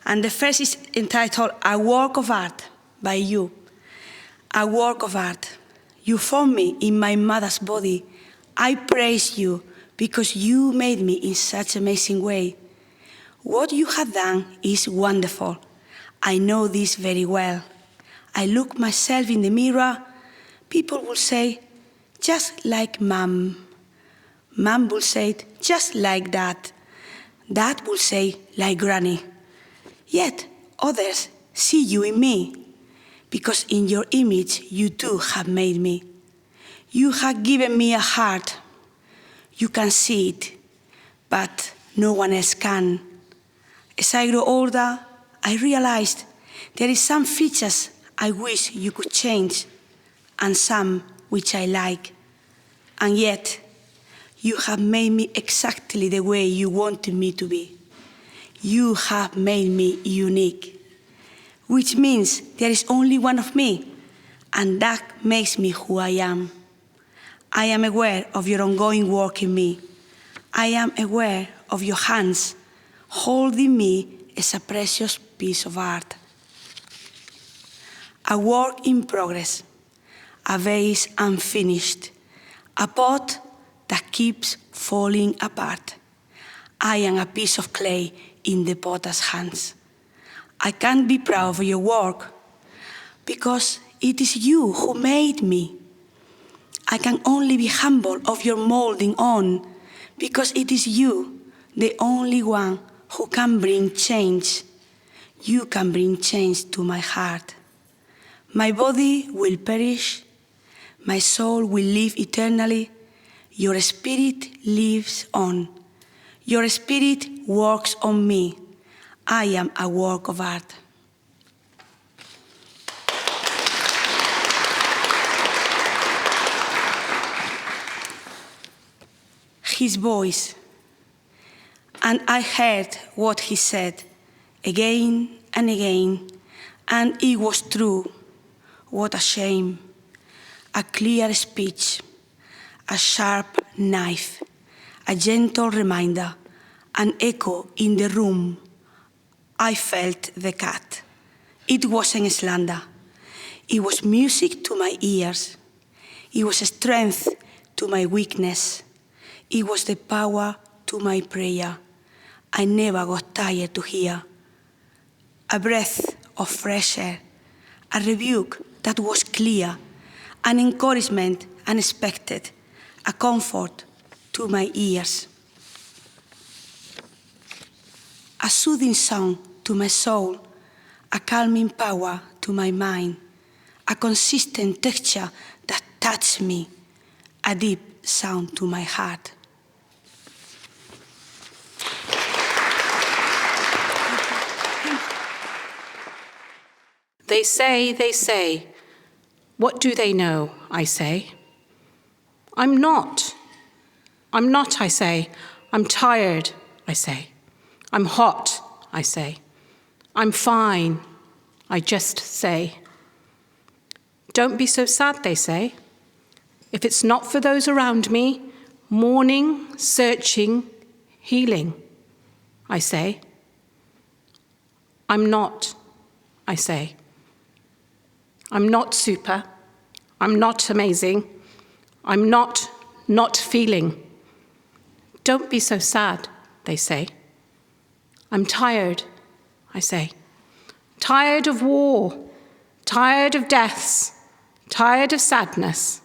And the first is entitled A Work of Art by You. A work of art. You formed me in my mother's body. I praise you because you made me in such an amazing way. What you have done is wonderful. I know this very well. I look myself in the mirror. People will say, just like Mom. Mom will say, just like Dad. Dad will say, like Granny. Yet others see you in me, because in your image you too have made me. You have given me a heart. You can see it, but no one else can. As I grow older, I realized there is some features I wish you could change, and some which I like. And yet, you have made me exactly the way you wanted me to be. You have made me unique, which means there is only one of me, and that makes me who I am. I am aware of your ongoing work in me. I am aware of your hands holding me as a precious piece of art. A work in progress, a vase unfinished, a pot that keeps falling apart. I am a piece of clay in the potter's hands. I can't be proud of your work because it is you who made me. I can only be humble of your molding on because it is you, the only one who can bring change. You can bring change to my heart. My body will perish, my soul will live eternally. Your spirit lives on. Your spirit works on me. I am a work of art. His voice, and I heard what he said again and again, and it was true. What a shame. A clear speech, a sharp knife, a gentle reminder, an echo in the room. I felt the cat. It wasn't slander. It was music to my ears. It was strength to my weakness. It was the power to my prayer. I never got tired to hear. A breath of fresh air, a rebuke that was clear, an encouragement unexpected, a comfort to my ears. A soothing song to my soul, a calming power to my mind, a consistent texture that touched me, a deep sound to my heart. They say, what do they know, I say. I'm not, I say. I'm tired, I say. I'm hot, I say. I'm fine, I just say. Don't be so sad, they say. If it's not for those around me, mourning, searching, healing, I say. I'm not, I say. I'm not super. I'm not amazing. I'm not feeling. Don't be so sad, they say. I'm tired, I say. Tired of war, tired of deaths, tired of sadness,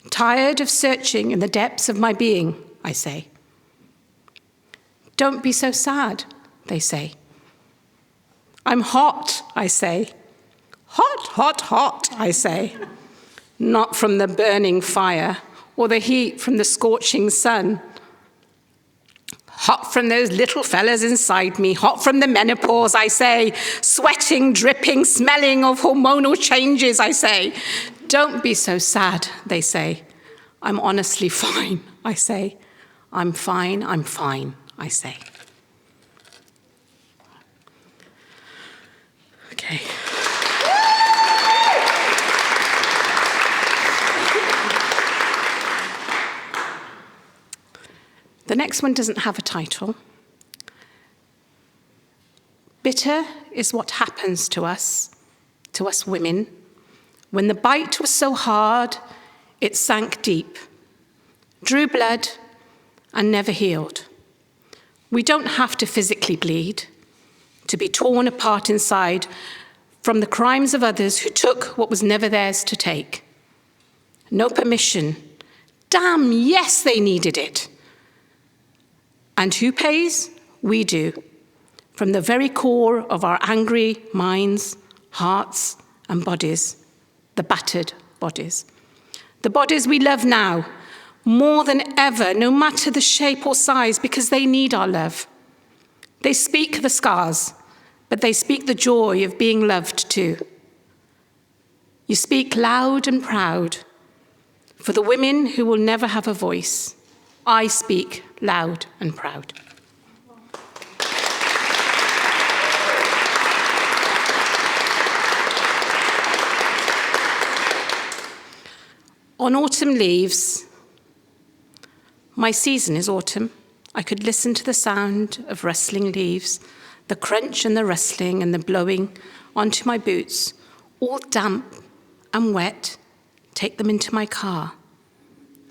tired of searching in the depths of my being, I say. Don't be so sad, they say. I'm hot, I say. Hot, hot, hot, I say. Not from the burning fire or the heat from the scorching sun. Hot from those little fellas inside me, hot from the menopause, I say. Sweating, dripping, smelling of hormonal changes, I say. Don't be so sad, they say. I'm honestly fine, I say. I'm fine, I say. Okay. The next one doesn't have a title, Bitter is what happens to us women, when the bite was so hard, it sank deep, drew blood, and never healed. We don't have to physically bleed, to be torn apart inside from the crimes of others who took what was never theirs to take. No permission. Damn, yes, they needed it. And who pays? We do. From the very core of our angry minds, hearts, and bodies, the battered bodies. The bodies we love now, more than ever, no matter the shape or size, because they need our love. They speak the scars, but they speak the joy of being loved too. You speak loud and proud. For the women who will never have a voice, I speak loud and proud. On autumn leaves, my season is autumn. I could listen to the sound of rustling leaves, the crunch and the rustling and the blowing onto my boots, all damp and wet, take them into my car.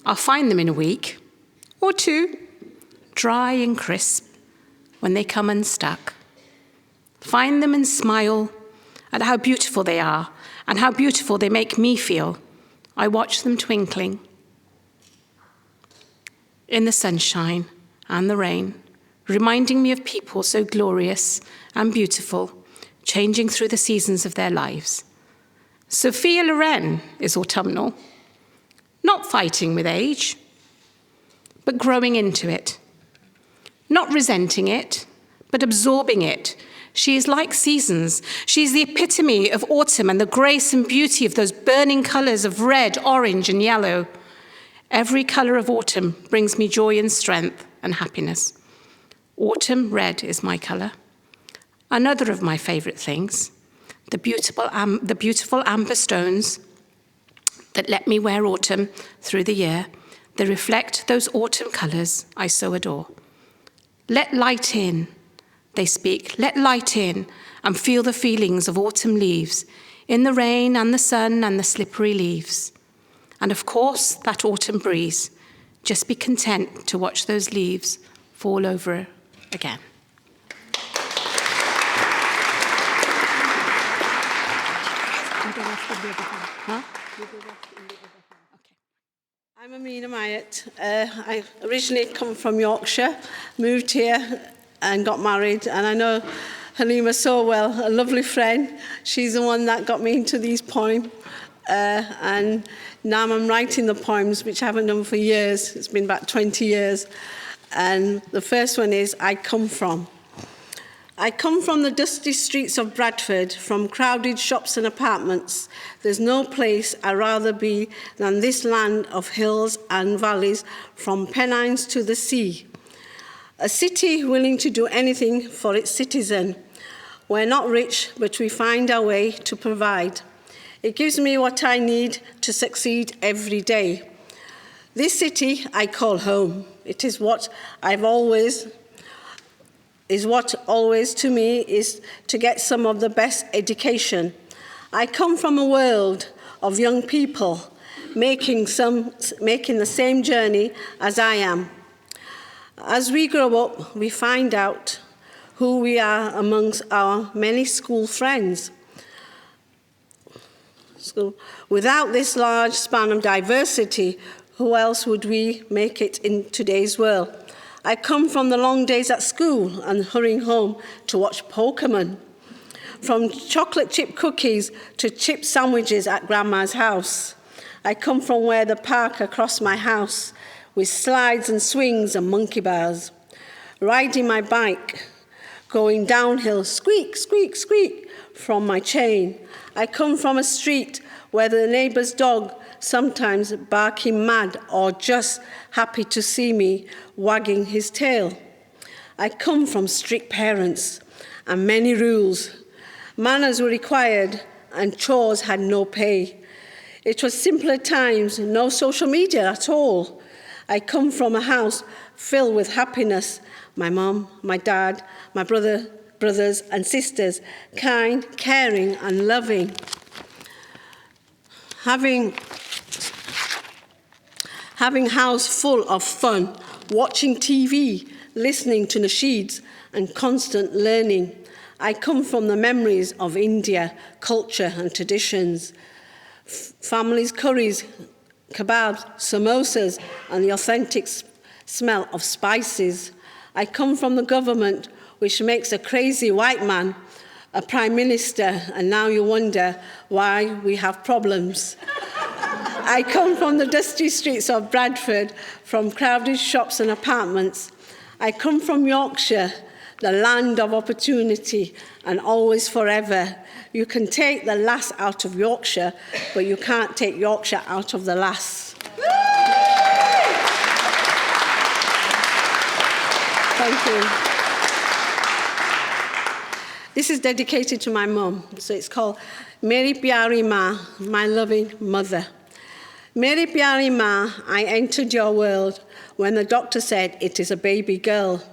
I'll find them in a week or two, dry and crisp, when they come unstuck. Find them and smile at how beautiful they are and how beautiful they make me feel. I watch them twinkling in the sunshine and the rain, reminding me of people so glorious and beautiful, changing through the seasons of their lives. Sophia Loren is autumnal, not fighting with age, but growing into it, not resenting it, but absorbing it. She is like seasons. She is the epitome of autumn and the grace and beauty of those burning colours of red, orange, and yellow. Every colour of autumn brings me joy and strength and happiness. Autumn red is my colour. Another of my favourite things, the beautiful amber stones that let me wear autumn through the year. They reflect those autumn colours I so adore. Let light in. They speak, let light in and feel the feelings of autumn leaves, in the rain and the sun and the slippery leaves. And of course, that autumn breeze. Just be content to watch those leaves fall over again. I'm Amina Myatt. I originally come from Yorkshire, moved here and got married, and I know Halima so well, a lovely friend. She's the one that got me into these poems, and now I'm writing the poems, which I haven't done for years. It's been about 20 years, and the first one is I Come From. I come from the dusty streets of Bradford, from crowded shops and apartments. There's no place I'd rather be than this land of hills and valleys, from Pennines to the sea. A city willing to do anything for its citizen. We're not rich, but we find our way to provide. It gives me what I need to succeed every day. This city I call home. It is what always to me is to get some of the best education. I come from a world of young people making the same journey as I am. As we grow up, we find out who we are amongst our many school friends. So, without this large span of diversity, who else would we make it in today's world? I come from the long days at school and hurrying home to watch Pokemon. From chocolate chip cookies to chip sandwiches at Grandma's house. I come from where the park across my house, with slides and swings and monkey bars. Riding my bike, going downhill, squeak, squeak, squeak, from my chain. I come from a street where the neighbour's dog, sometimes barking mad or just happy to see me, wagging his tail. I come from strict parents and many rules. Manners were required and chores had no pay. It was simpler times, no social media at all. I come from a house filled with happiness. My mum, my dad, my brother brothers and sisters, kind, caring and loving. Having house full of fun, watching TV, listening to nasheeds and constant learning. I come from the memories of India, culture and traditions. Families' curries, kebabs, samosas and the authentic smell of spices. I come from the government which makes a crazy white man a prime minister, and now you wonder why we have problems. I come from the dusty streets of Bradford, from crowded shops and apartments. I come from Yorkshire, the land of opportunity and always forever. You can take the lass out of Yorkshire, but you can't take Yorkshire out of the lass. Thank you. This is dedicated to my mum, so it's called Meri Pyari Ma, my loving mother. Meri Pyari Ma, I entered your world when the doctor said it is a baby girl.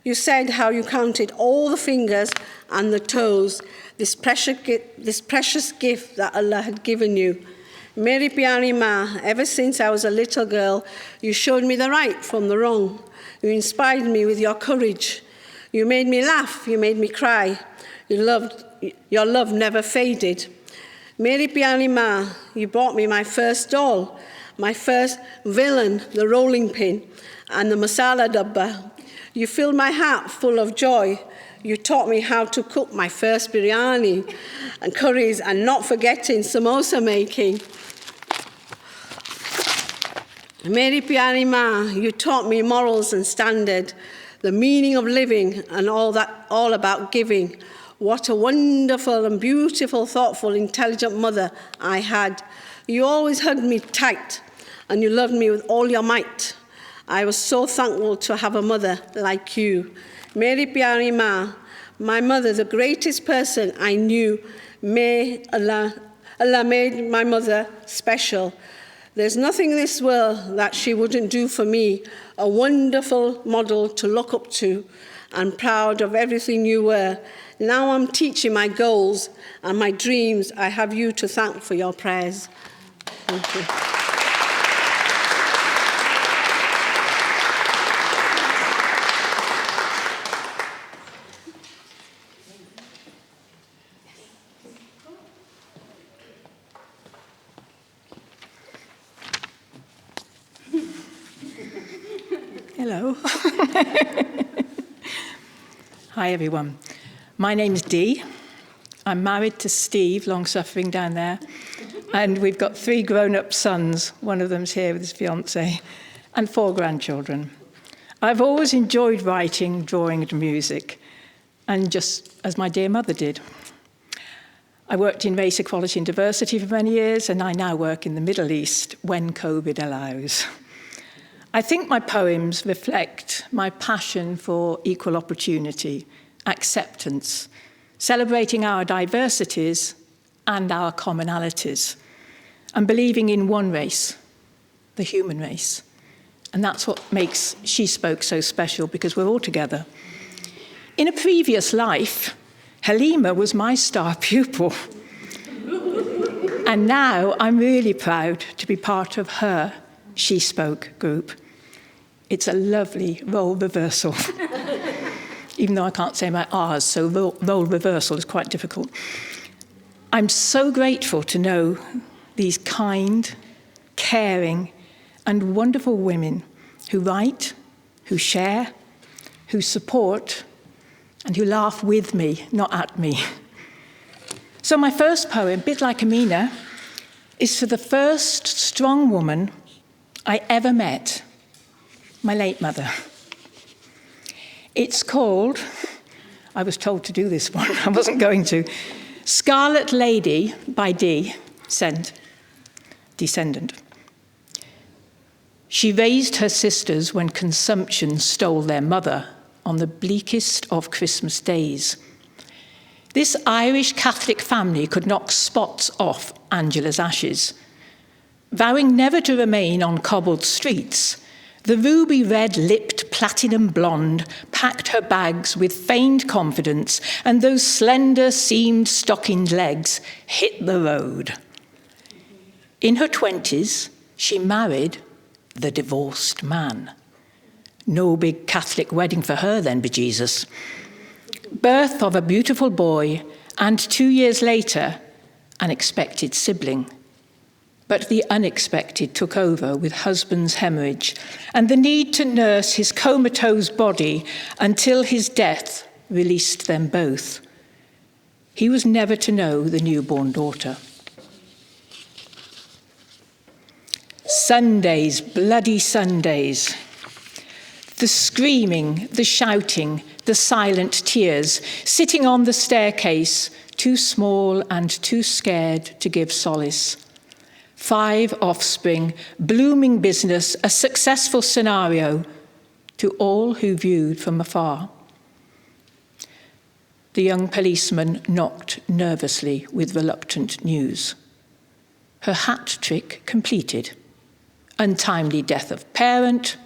You said how you counted all the fingers and the toes, this precious gift that Allah had given you. Meri Pyari Ma, ever since I was a little girl, you showed me the right from the wrong. You inspired me with your courage. You made me laugh, you made me cry. Your love never faded. Meri Pyari Ma, you bought me my first doll, my first villain, the rolling pin, and the masala dabba. You filled my heart full of joy. You taught me how to cook my first biryani and curries, and not forgetting samosa making. Meri Pyari Ma, you taught me morals and standard, the meaning of living and all about giving. What a wonderful and beautiful, thoughtful, intelligent mother I had. You always hugged me tight and you loved me with all your might. I was so thankful to have a mother like you. Meri Pyari Ma, my mother, the greatest person I knew. May Allah made my mother special. There's nothing in this world that she wouldn't do for me. A wonderful model to look up to, and proud of everything you were. Now I'm teaching my goals and my dreams. I have you to thank for your prayers. Thank you. Hello. Hi, everyone. My name is Dee. I'm married to Steve, long-suffering down there, and we've got 3 grown-up sons. One of them's here with his fiancée, and 4 grandchildren. I've always enjoyed writing, drawing, and music, and just as my dear mother did. I worked in race equality and diversity for many years, and I now work in the Middle East when COVID allows. I think my poems reflect my passion for equal opportunity, acceptance, celebrating our diversities and our commonalities, and believing in one race, the human race. And that's what makes She Spoke so special, because we're all together. In a previous life, Halima was my star pupil. And now I'm really proud to be part of her She Spoke group. It's a lovely role reversal. Even though I can't say my R's, so role reversal is quite difficult. I'm so grateful to know these kind, caring, and wonderful women who write, who share, who support, and who laugh with me, not at me. So my first poem, a bit like Amina, is for the first strong woman I ever met, my late mother. It's called, I was told to do this one, I wasn't going to, Scarlet Lady by Descendant. She raised her sisters when consumption stole their mother on the bleakest of Christmas days. This Irish Catholic family could knock spots off Angela's ashes. Vowing never to remain on cobbled streets, the ruby-red-lipped platinum blonde, packed her bags with feigned confidence, and those slender, seamed, stockinged legs hit the road. In her 20s, she married the divorced man. No big Catholic wedding for her then, bejesus. Birth of a beautiful boy, and 2 years later, an expected sibling. But the unexpected took over with husband's hemorrhage and the need to nurse his comatose body until his death released them both. He was never to know the newborn daughter. Sundays, bloody Sundays. The screaming, the shouting, the silent tears, sitting on the staircase, too small and too scared to give solace. 5 offspring, blooming business, a successful scenario to all who viewed from afar. The young policeman knocked nervously with reluctant news. Her hat trick completed. Untimely death of parent,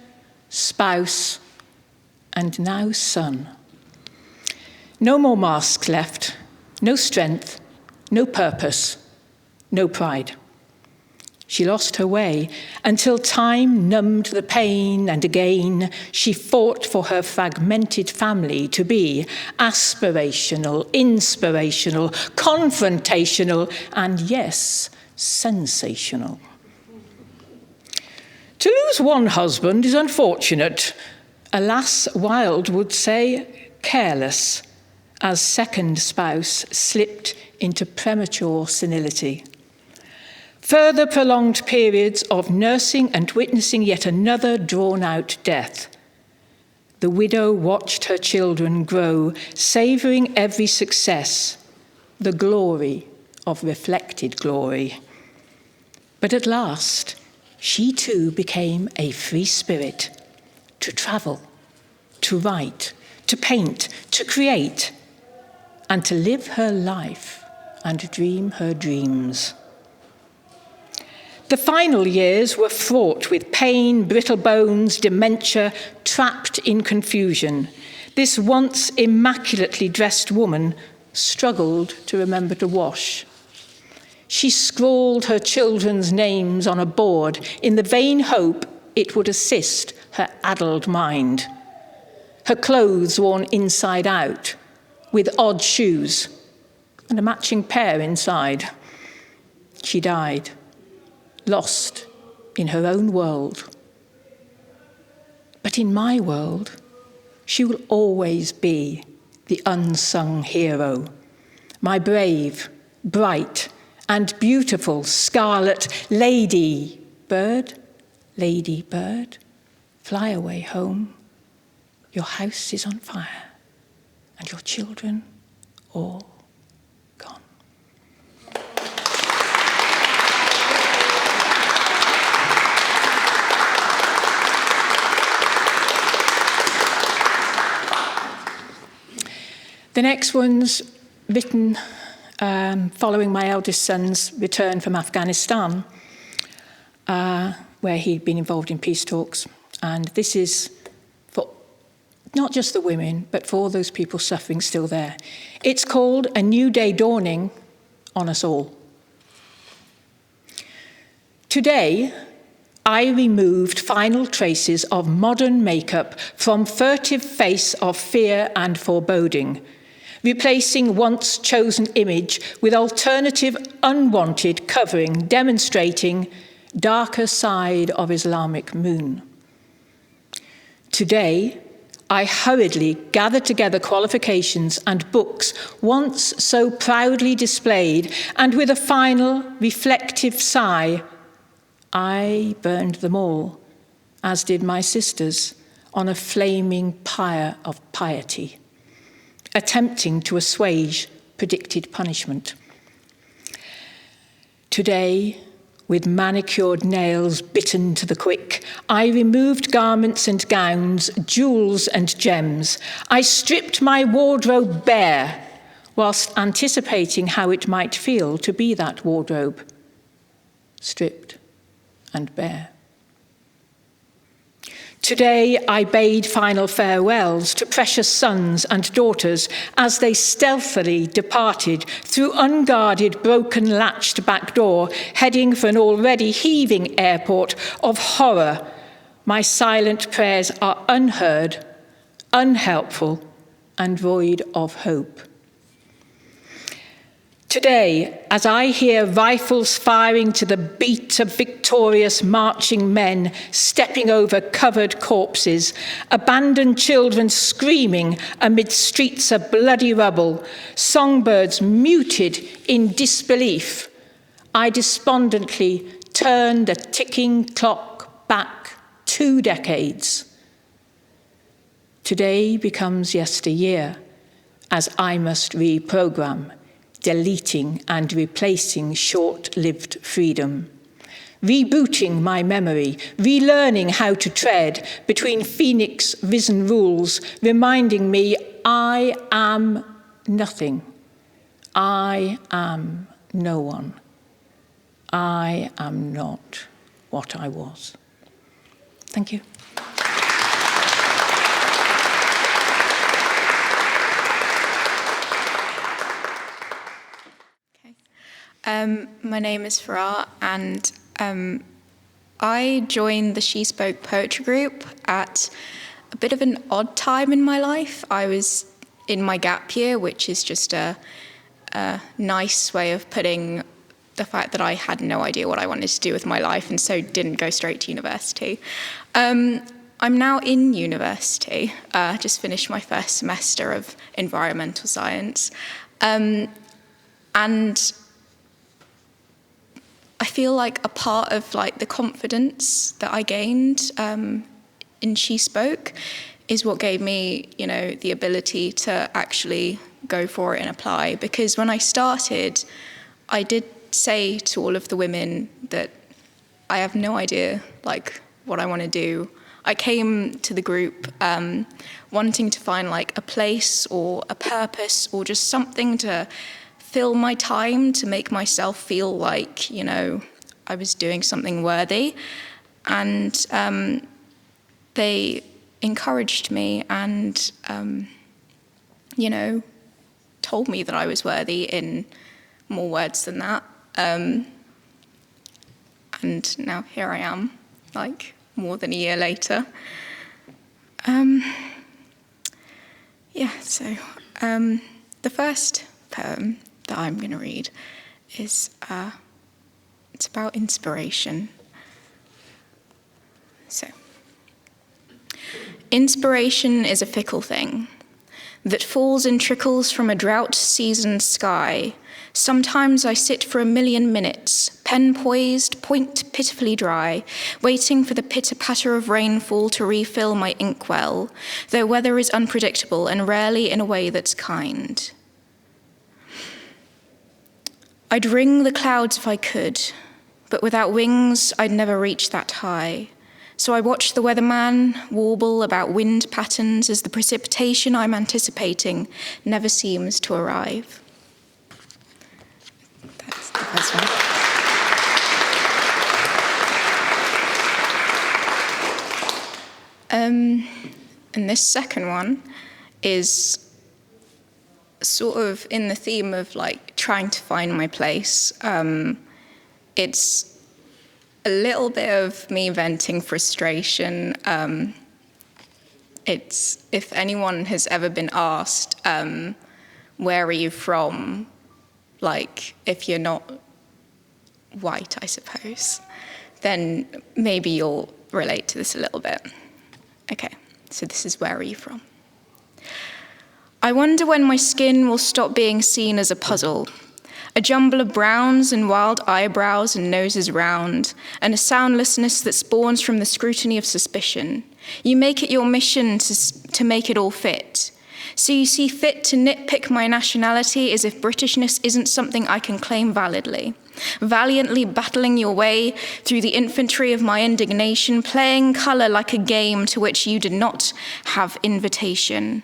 spouse, and now son. No more masks left, no strength, no purpose, no pride. She lost her way until time numbed the pain, and again she fought for her fragmented family to be aspirational, inspirational, confrontational, and yes, sensational. To lose one husband is unfortunate. Alas, Wilde would say careless, as second spouse slipped into premature senility. Further prolonged periods of nursing and witnessing yet another drawn-out death. The widow watched her children grow, savouring every success, the glory of reflected glory. But at last, she too became a free spirit, to travel, to write, to paint, to create, and to live her life and dream her dreams. The final years were fraught with pain, brittle bones, dementia, trapped in confusion. This once immaculately dressed woman struggled to remember to wash. She scrawled her children's names on a board in the vain hope it would assist her addled mind. Her clothes worn inside out, with odd shoes, and a matching pair inside. She died, lost in her own world. But in my world, she will always be the unsung hero, my brave, bright, and beautiful scarlet lady bird, fly away home. Your house is on fire, and your children all gone. The next one's written following my eldest son's return from Afghanistan, where he'd been involved in peace talks. And this is for not just the women, but for all those people suffering still there. It's called A New Day Dawning on Us All. Today, I removed final traces of modern makeup from furtive face of fear and foreboding, replacing once chosen image with alternative unwanted covering demonstrating darker side of Islamic moon. Today, I hurriedly gathered together qualifications and books once so proudly displayed, and with a final reflective sigh, I burned them all, as did my sisters, on a flaming pyre of piety, attempting to assuage predicted punishment. Today, with manicured nails bitten to the quick, I removed garments and gowns, jewels and gems. I stripped my wardrobe bare, whilst anticipating how it might feel to be that wardrobe, stripped and bare. Today I bade final farewells to precious sons and daughters as they stealthily departed through unguarded, broken latched back door, heading for an already heaving airport of horror. My silent prayers are unheard, unhelpful, and void of hope. Today, as I hear rifles firing to the beat of victorious marching men stepping over covered corpses, abandoned children screaming amid streets of bloody rubble, songbirds muted in disbelief, I despondently turn the ticking clock back 2 decades. Today becomes yesteryear as I must reprogram, deleting and replacing short-lived freedom, rebooting my memory, relearning how to tread between phoenix risen rules, reminding me I am nothing. I am no one. I am not what I was. Thank you. My name is Ferrar, and I joined the She Spoke poetry group at a bit of an odd time in my life. I was in my gap year, which is just a nice way of putting the fact that I had no idea what I wanted to do with my life, and so didn't go straight to university. I'm now in university, just finished my first semester of environmental science, and I feel like a part of like the confidence that I gained in She Spoke is what gave me, the ability to actually go for it and apply. Because when I started, I did say to all of the women that I have no idea like what I want to do. I came to the group wanting to find like a place or a purpose or just something to fill my time, to make myself feel like, I was doing something worthy. And they encouraged me and, told me that I was worthy in more words than that. And now here I am, like more than a year later. So the first poem that I'm going to read is it's about inspiration. So, inspiration is a fickle thing that falls in trickles from a drought-seasoned sky. Sometimes I sit for 1,000,000 minutes, pen poised, point pitifully dry, waiting for the pitter-patter of rainfall to refill my inkwell, though weather is unpredictable and rarely in a way that's kind. I'd ring the clouds if I could, but without wings, I'd never reach that high. So I watch the weatherman warble about wind patterns as the precipitation I'm anticipating never seems to arrive. That's the first one. And this second one is sort of in the theme of like trying to find my place. It's a little bit of me venting frustration. It's if anyone has ever been asked, where are you from? Like, if you're not white, I suppose, then maybe you'll relate to this a little bit. Okay, so this is where are you from? I wonder when my skin will stop being seen as a puzzle, a jumble of browns and wild eyebrows and noses round, and a soundlessness that spawns from the scrutiny of suspicion. You make it your mission to make it all fit. So you see fit to nitpick my nationality as if Britishness isn't something I can claim validly. Valiantly battling your way through the infantry of my indignation, playing colour like a game to which you did not have invitation.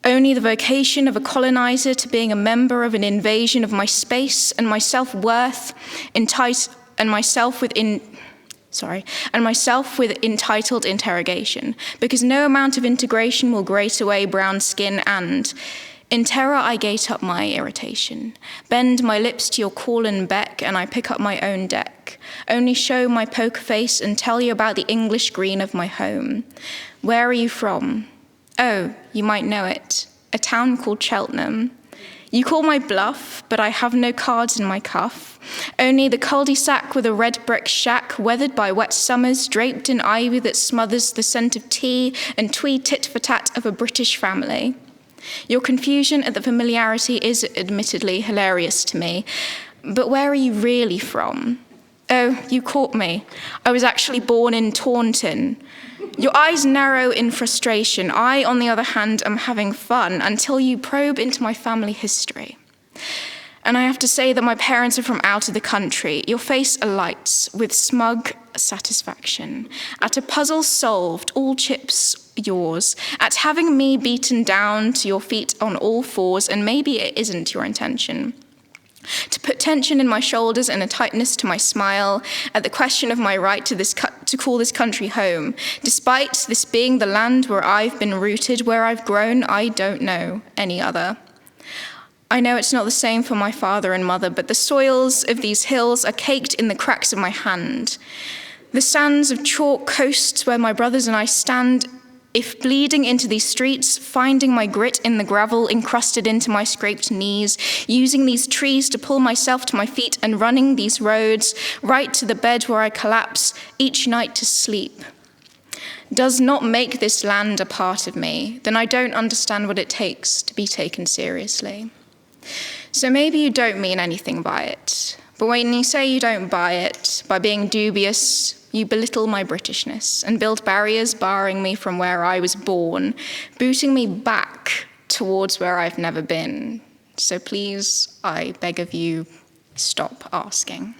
Only the vocation of a colonizer to being a member of an invasion of my space and my self-worth and myself with entitled interrogation, because no amount of integration will grate away brown skin, and in terror I gate up my irritation, bend my lips to your call and beck, and I pick up my own deck, only show my poker face and tell you about the English green of my home. Where are you from? Oh, you might know it, a town called Cheltenham. You call my bluff, but I have no cards in my cuff, only the cul-de-sac with a red brick shack weathered by wet summers, draped in ivy that smothers the scent of tea and twee tit-for-tat of a British family. Your confusion at the familiarity is admittedly hilarious to me, but where are you really from? Oh, you caught me. I was actually born in Taunton. Your eyes narrow in frustration. I, on the other hand, am having fun until you probe into my family history. And I have to say that my parents are from out of the country. Your face alights with smug satisfaction at a puzzle solved, all chips yours, at having me beaten down to your feet on all fours, and maybe it isn't your intention. To put tension in my shoulders and a tightness to my smile at the question of my right to call this country home, despite this being the land where I've been rooted, where I've grown, I don't know any other. I know it's not the same for my father and mother, but the soils of these hills are caked in the cracks of my hand. The sands of chalk coasts where my brothers and I stand, if bleeding into these streets, finding my grit in the gravel encrusted into my scraped knees, using these trees to pull myself to my feet, and running these roads right to the bed where I collapse each night to sleep, does not make this land a part of me, then I don't understand what it takes to be taken seriously. So maybe you don't mean anything by it, but when you say you don't buy it, by being dubious, you belittle my Britishness and build barriers barring me from where I was born, booting me back towards where I've never been. So please, I beg of you, stop asking.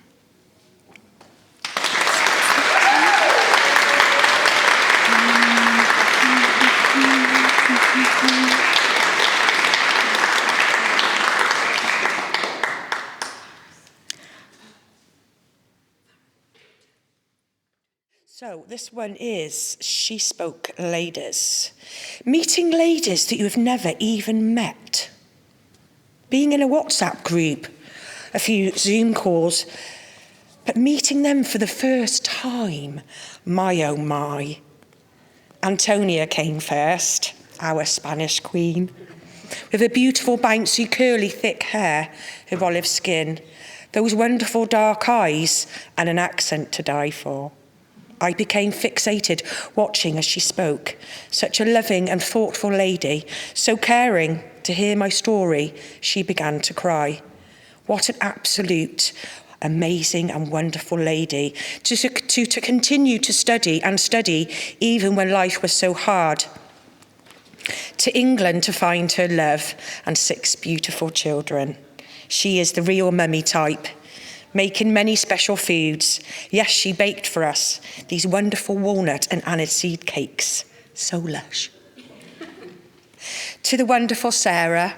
So this one is She Spoke Ladies. Meeting ladies that you have never even met. Being in a WhatsApp group, a few Zoom calls, but meeting them for the first time, my oh my. Antonia came first, our Spanish queen, with her beautiful bouncy curly thick hair, her olive skin, those wonderful dark eyes and an accent to die for. I became fixated watching as she spoke. Such a loving and thoughtful lady, so caring to hear my story, she began to cry. What an absolute, amazing and wonderful lady to continue to study and study even when life was so hard. To England to find her love and 6 beautiful children. She is the real mummy type. Making many special foods. Yes, she baked for us these wonderful walnut and aniseed cakes. So lush. To the wonderful Sarah,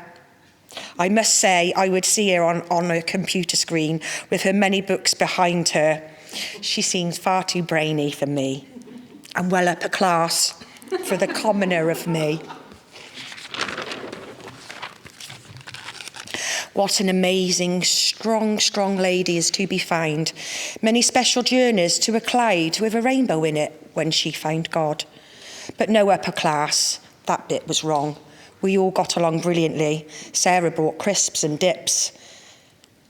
I must say I would see her on a computer screen with her many books behind her. She seems far too brainy for me and well upper class for the commoner of me. What an amazing, strong lady is to be found. Many special journeys to a cloud with a rainbow in it when she found God. But no upper class. That bit was wrong. We all got along brilliantly. Sarah brought crisps and dips.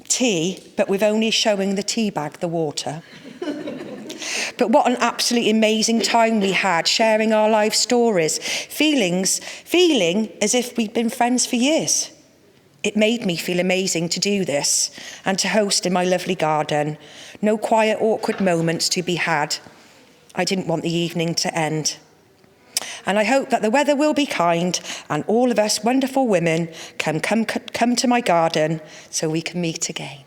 Tea, but with only showing the tea bag the water. But what an absolutely amazing time we had, sharing our life stories, feeling as if we'd been friends for years. It made me feel amazing to do this and to host in my lovely garden. No quiet, awkward moments to be had. I didn't want the evening to end. And I hope that the weather will be kind and all of us wonderful women can come to my garden so we can meet again.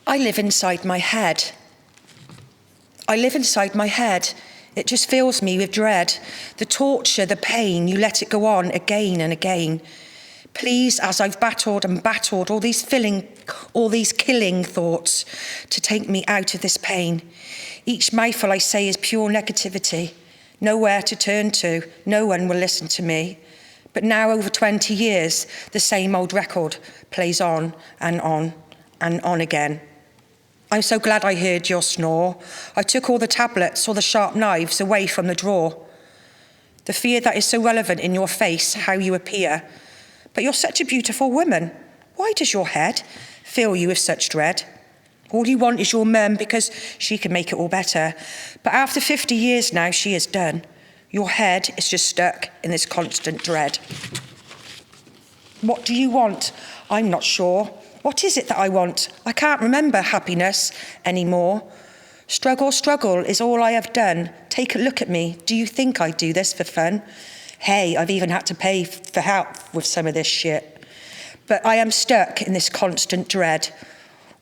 I live inside my head. I live inside my head It just fills me with dread. The torture, the pain, you let it go on again and again. Please, as I've battled and battled all these killing thoughts to take me out of this pain. Each mouthful I say is pure negativity. Nowhere to turn to. No one will listen to me. But now, over 20 years, the same old record plays on and on and on again. I'm so glad I heard your snore. I took all the tablets, all the sharp knives away from the drawer. The fear that is so relevant in your face, how you appear. But you're such a beautiful woman. Why does your head fill you with such dread? All you want is your mum because she can make it all better. But after 50 years now, she is done. Your head is just stuck in this constant dread. What do you want? I'm not sure. What is it that I want? I can't remember happiness anymore. Struggle, struggle is all I have done. Take a look at me. Do you think I do this for fun? Hey, I've even had to pay for help with some of this shit. But I am stuck in this constant dread.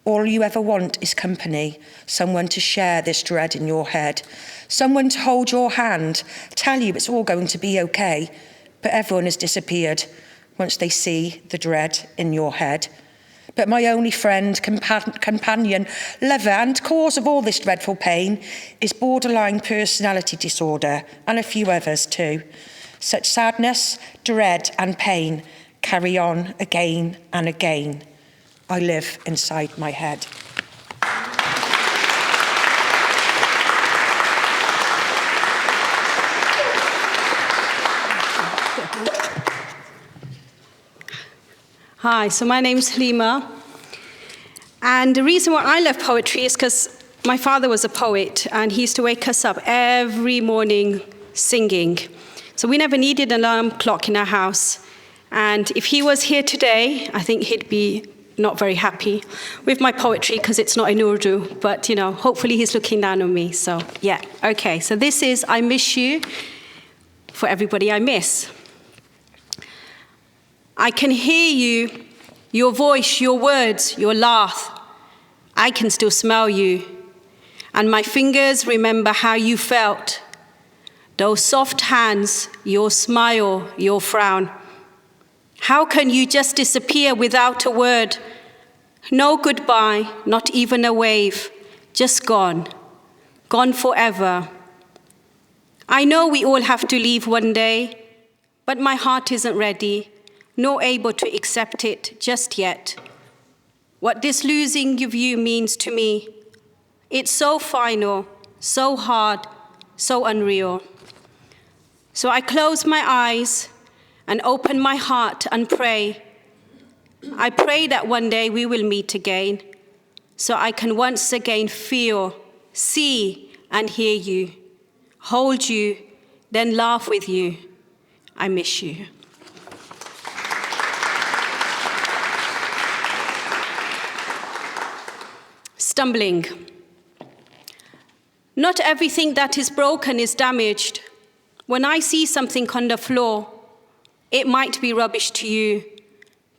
All you ever want is company, someone to share this dread in your head, someone to hold your hand, tell you it's all going to be okay. But everyone has disappeared once they see the dread in your head. But my only friend, companion, lover and cause of all this dreadful pain is borderline personality disorder and a few others too. Such sadness, dread and pain carry on again and again. I live inside my head. Hi, so my name's Halima, and the reason why I love poetry is because my father was a poet, and he used to wake us up every morning singing. So we never needed an alarm clock in our house, and if he was here today, I think he'd be not very happy with my poetry because it's not in Urdu, but hopefully he's looking down on me, so yeah. Okay, so this is I Miss You for everybody I miss. I can hear you, your voice, your words, your laugh. I can still smell you. And my fingers remember how you felt. Those soft hands, your smile, your frown. How can you just disappear without a word? No goodbye, not even a wave, just gone. Gone forever. I know we all have to leave one day, but my heart isn't ready. Nor able to accept it just yet. What this losing of you means to me, it's so final, so hard, so unreal. So I close my eyes and open my heart and pray. I pray that one day we will meet again, so I can once again feel, see, and hear you, hold you, then laugh with you. I miss you. Stumbling. Not everything that is broken is damaged. When I see something on the floor, it might be rubbish to you,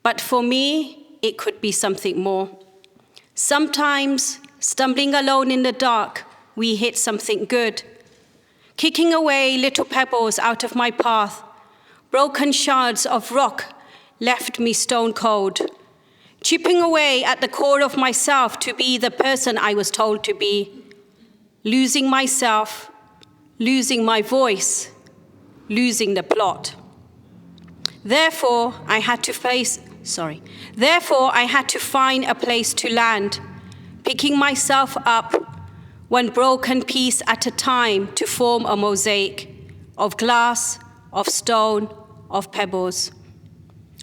but for me, it could be something more. Sometimes, stumbling alone in the dark, we hit something good. Kicking away little pebbles out of my path, broken shards of rock left me stone cold. Chipping away at the core of myself to be the person I was told to be. Losing myself, losing my voice, losing the plot. Therefore, I had to find a place to land, picking myself up one broken piece at a time to form a mosaic of glass, of stone, of pebbles.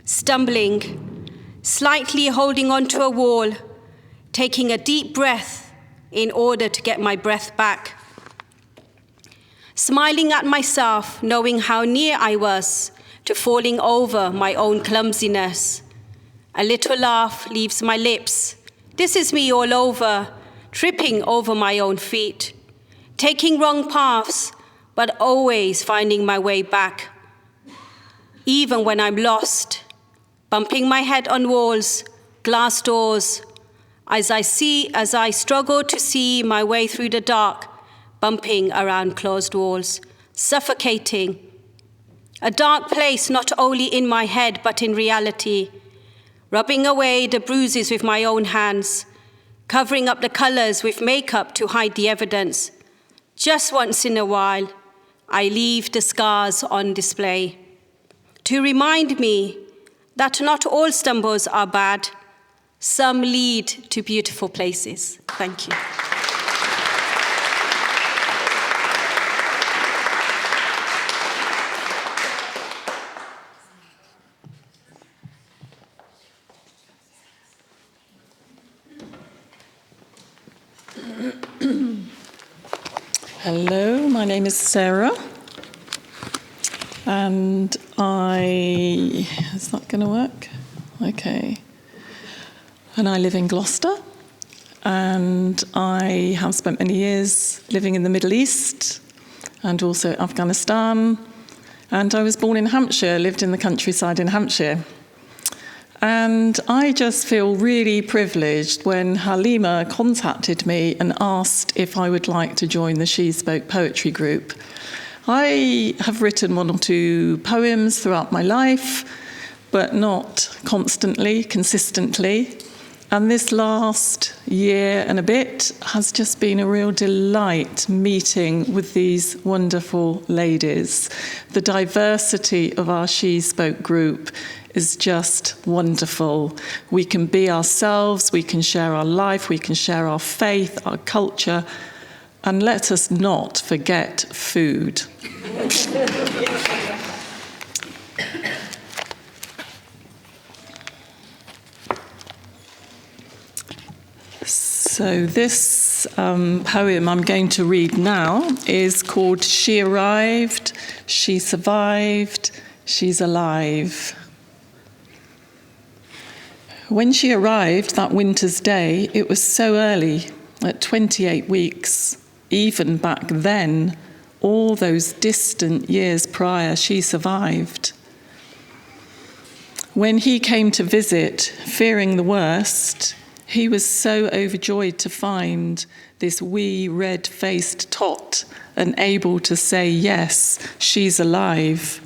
Stumbling, slightly holding onto a wall, taking a deep breath in order to get my breath back. Smiling at myself, knowing how near I was to falling over my own clumsiness. A little laugh leaves my lips. This is me all over, tripping over my own feet, taking wrong paths, but always finding my way back. Even when I'm lost, bumping my head on walls, glass doors, as I struggle to see my way through the dark, bumping around closed walls, suffocating. A dark place not only in my head but in reality, rubbing away the bruises with my own hands, covering up the colors with makeup to hide the evidence. Just once in a while, I leave the scars on display to remind me that not all stumbles are bad. Some lead to beautiful places. Thank you. Hello, my name is Sarah, and is that going to work? Okay. And I live in Gloucester, and I have spent many years living in the Middle East and also Afghanistan, and I was born in Hampshire, lived in the countryside in Hampshire. And I just feel really privileged when Halima contacted me and asked if I would like to join the She Spoke poetry group. I have written 1 or 2 poems throughout my life, but not constantly, consistently. And this last year and a bit has just been a real delight meeting with these wonderful ladies. The diversity of our She Spoke group is just wonderful. We can be ourselves, we can share our life, we can share our faith, our culture, and let us not forget food. So this poem I'm going to read now is called She Arrived, She Survived, She's Alive. When she arrived that winter's day, it was so early, at 28 weeks. Even back then, all those distant years prior, she survived. When he came to visit, fearing the worst, he was so overjoyed to find this wee red-faced tot and able to say, yes, she's alive.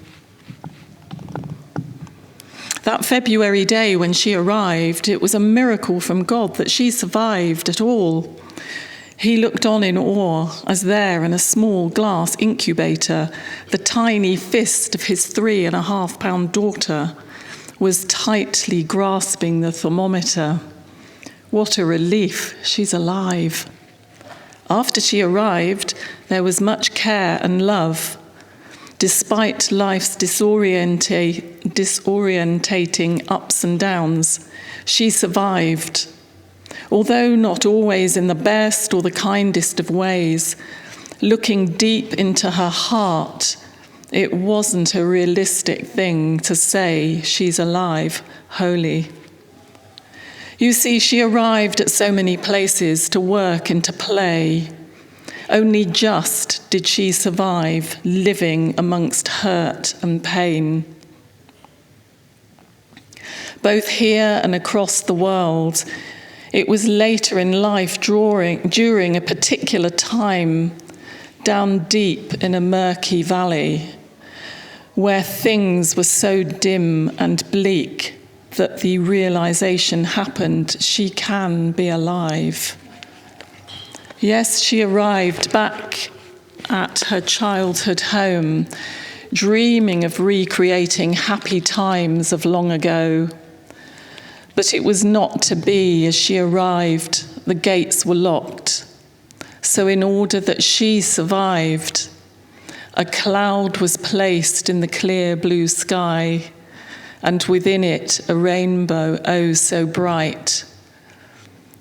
That February day when she arrived, it was a miracle from God that she survived at all. He looked on in awe as there in a small glass incubator, the tiny fist of his 3.5-pound daughter was tightly grasping the thermometer. What a relief, she's alive. After she arrived, there was much care and love. Despite life's disorientating ups and downs, she survived. Although not always in the best or the kindest of ways, looking deep into her heart, it wasn't a realistic thing to say she's alive, wholly. You see, she arrived at so many places to work and to play. Only just did she survive living amongst hurt and pain. Both here and across the world, it was later in life during a particular time, down deep in a murky valley, where things were so dim and bleak that the realization happened, she can be alive. Yes, she arrived back at her childhood home, dreaming of recreating happy times of long ago. But it was not to be. As she arrived, the gates were locked. So in order that she survived, a cloud was placed in the clear blue sky, and within it a rainbow, oh so bright.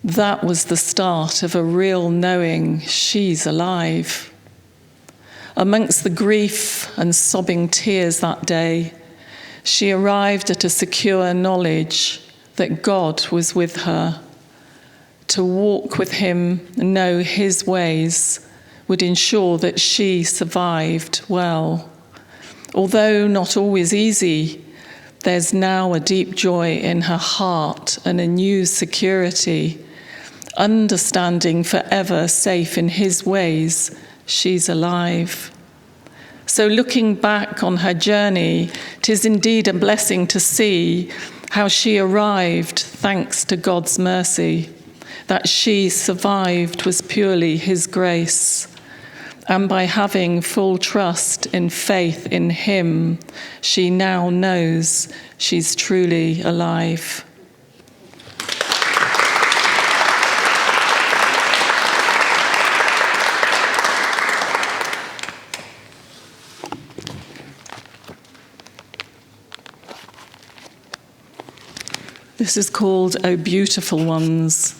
That was the start of a real knowing she's alive. Amongst the grief and sobbing tears that day, she arrived at a secure knowledge that God was with her. To walk with him, know his ways, would ensure that she survived well. Although not always easy, there's now a deep joy in her heart and a new security, understanding forever safe in his ways, she's alive. So looking back on her journey, 'tis indeed a blessing to see how she arrived thanks to God's mercy. That she survived was purely his grace. And by having full trust in faith in him, she now knows she's truly alive. This is called O Beautiful Ones.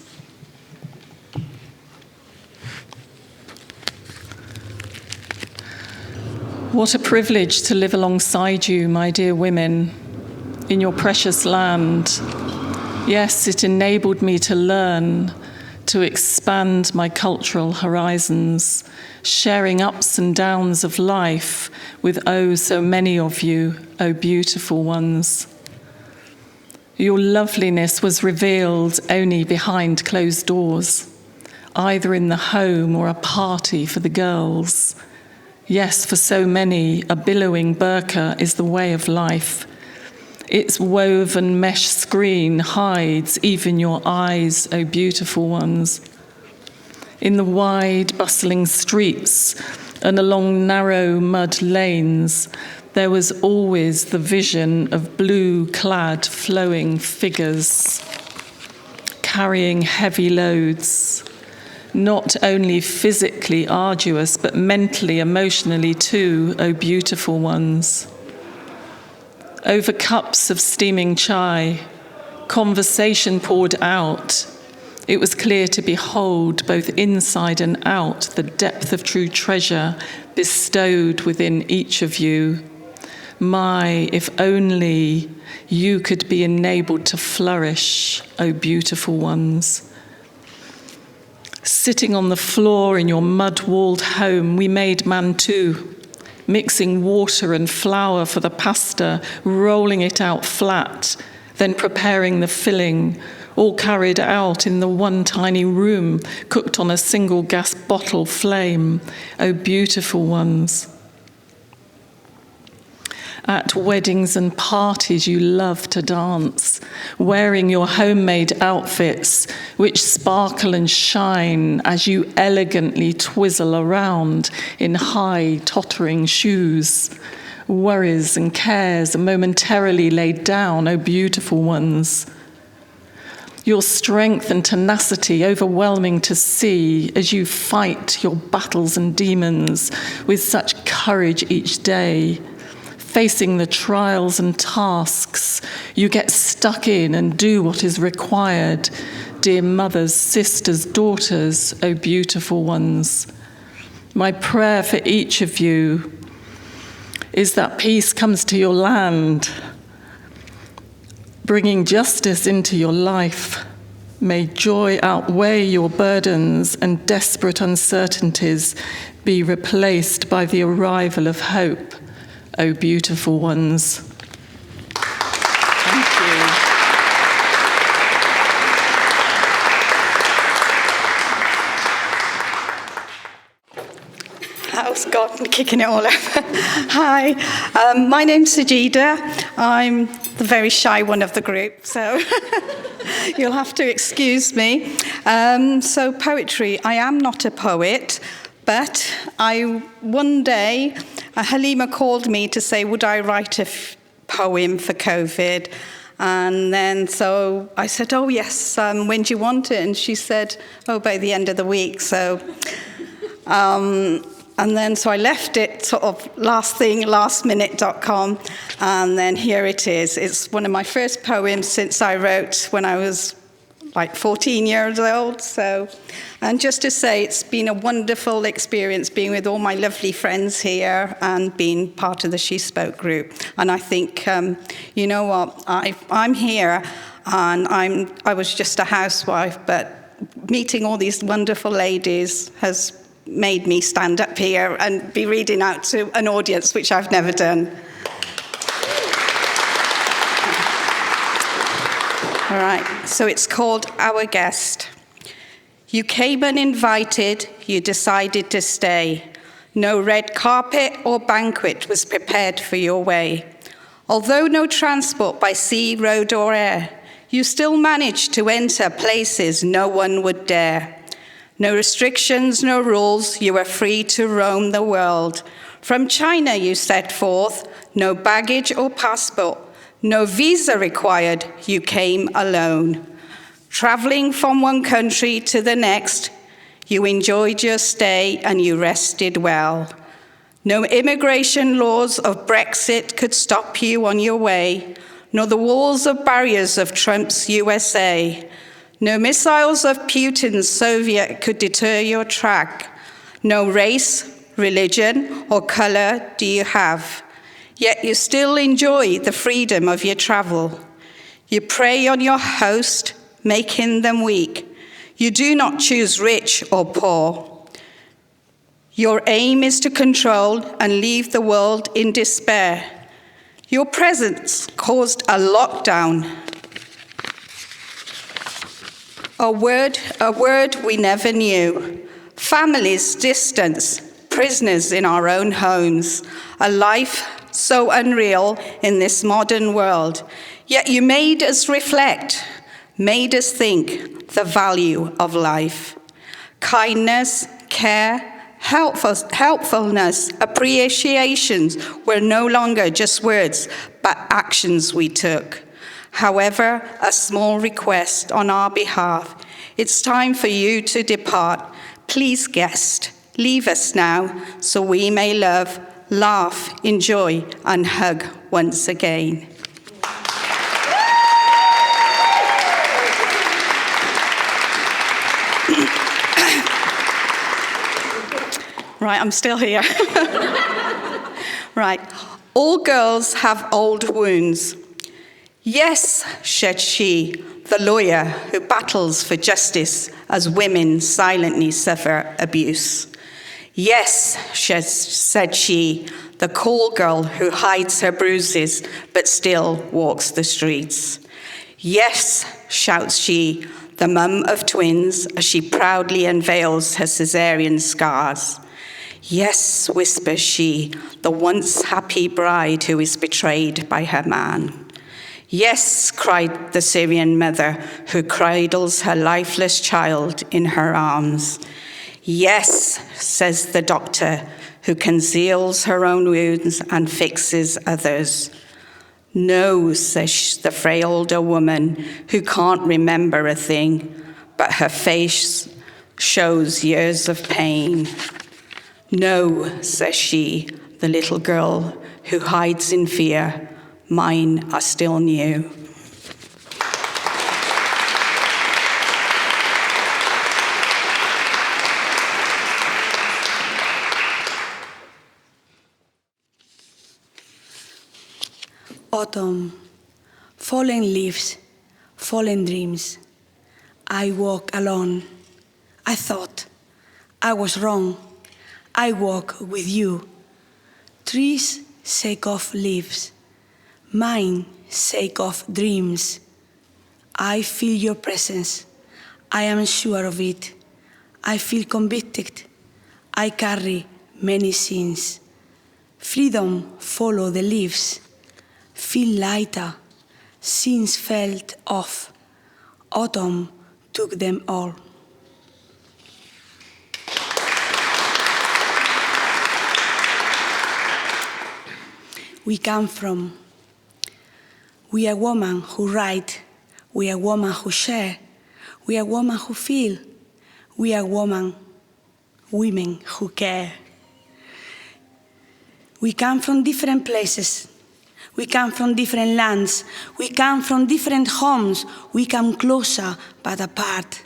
What a privilege to live alongside you, my dear women, in your precious land. Yes, it enabled me to learn, to expand my cultural horizons, sharing ups and downs of life with oh so many of you, oh beautiful ones. Your loveliness was revealed only behind closed doors, either in the home or a party for the girls. Yes, for so many, a billowing burqa is the way of life. Its woven mesh screen hides even your eyes, oh beautiful ones. In the wide, bustling streets and along narrow mud lanes, there was always the vision of blue-clad, flowing figures carrying heavy loads, not only physically arduous, but mentally, emotionally too, oh beautiful ones. Over cups of steaming chai, conversation poured out. It was clear to behold, both inside and out, the depth of true treasure bestowed within each of you. My, if only you could be enabled to flourish, oh beautiful ones. Sitting on the floor in your mud-walled home, we made mantu, mixing water and flour for the pasta, rolling it out flat, then preparing the filling, all carried out in the one tiny room, cooked on a single gas bottle flame, oh beautiful ones. At weddings and parties you love to dance, wearing your homemade outfits, which sparkle and shine as you elegantly twizzle around in high, tottering shoes. Worries and cares are momentarily laid down, oh beautiful ones. Your strength and tenacity overwhelming to see as you fight your battles and demons with such courage each day. Facing the trials and tasks, you get stuck in and do what is required. Dear mothers, sisters, daughters, oh beautiful ones. My prayer for each of you is that peace comes to your land, bringing justice into your life. May joy outweigh your burdens and desperate uncertainties be replaced by the arrival of hope. Oh, beautiful ones. Thank you. How's God kicking it all over? Hi, my name's Sajida. I'm the very shy one of the group, so you'll have to excuse me. So poetry, I am not a poet, but one day, Halima called me to say, would I write a poem for COVID? And then so I said, oh yes, when do you want it? And she said, oh, by the end of the week. So, and then so I left it sort of lastminute.com, and then here it is. It's one of my first poems since I wrote when I was like 14 years old. So, and just to say, it's been a wonderful experience being with all my lovely friends here and being part of the She Spoke group. And I think, you know what, I'm here, and I was just a housewife, but meeting all these wonderful ladies has made me stand up here and be reading out to an audience, which I've never done. All right, so it's called Our Guest. You came uninvited, you decided to stay. No red carpet or banquet was prepared for your way. Although no transport by sea, road, or air, you still managed to enter places no one would dare. No restrictions, no rules, you were free to roam the world. From China you set forth, no baggage or passport, no visa required, you came alone. Traveling from one country to the next, you enjoyed your stay and you rested well. No immigration laws of Brexit could stop you on your way, nor the walls of barriers of Trump's USA. No missiles of Putin's Soviet could deter your track. No race, religion, or color do you have. Yet you still enjoy the freedom of your travel. You prey on your host, making them weak. You do not choose rich or poor. Your aim is to control and leave the world in despair. Your presence caused a lockdown. A word we never knew. Families, distance, prisoners in our own homes. A life so unreal in this modern world. Yet you made us reflect, made us think the value of life. Kindness, care, helpfulness, appreciations were no longer just words, but actions we took. However, a small request on our behalf. It's time for you to depart. Please, guest, leave us now so we may love, laugh, enjoy, and hug once again. Right, I'm still here. Right. All girls have old wounds. Yes, said she, the lawyer who battles for justice as women silently suffer abuse. Yes, said she, the call girl who hides her bruises but still walks the streets. Yes, shouts she, the mum of twins, as she proudly unveils her cesarean scars. Yes, whispers she, the once happy bride who is betrayed by her man. Yes, cried the Syrian mother who cradles her lifeless child in her arms. Yes, says the doctor who conceals her own wounds and fixes others. No, says the frail older woman who can't remember a thing, but her face shows years of pain. No, says she, the little girl who hides in fear, mine are still new. Autumn, fallen leaves, fallen dreams. I walk alone. I thought I was wrong. I walk with you. Trees shake off leaves. Mine shake off dreams. I feel your presence. I am sure of it. I feel convicted. I carry many sins. Freedom follow the leaves. Feel lighter. Sins felt off. Autumn took them all. We come from. We are women who write. We are women who share. We are women who feel. We are women who care. We come from different places. We come from different lands. We come from different homes. We come closer but apart.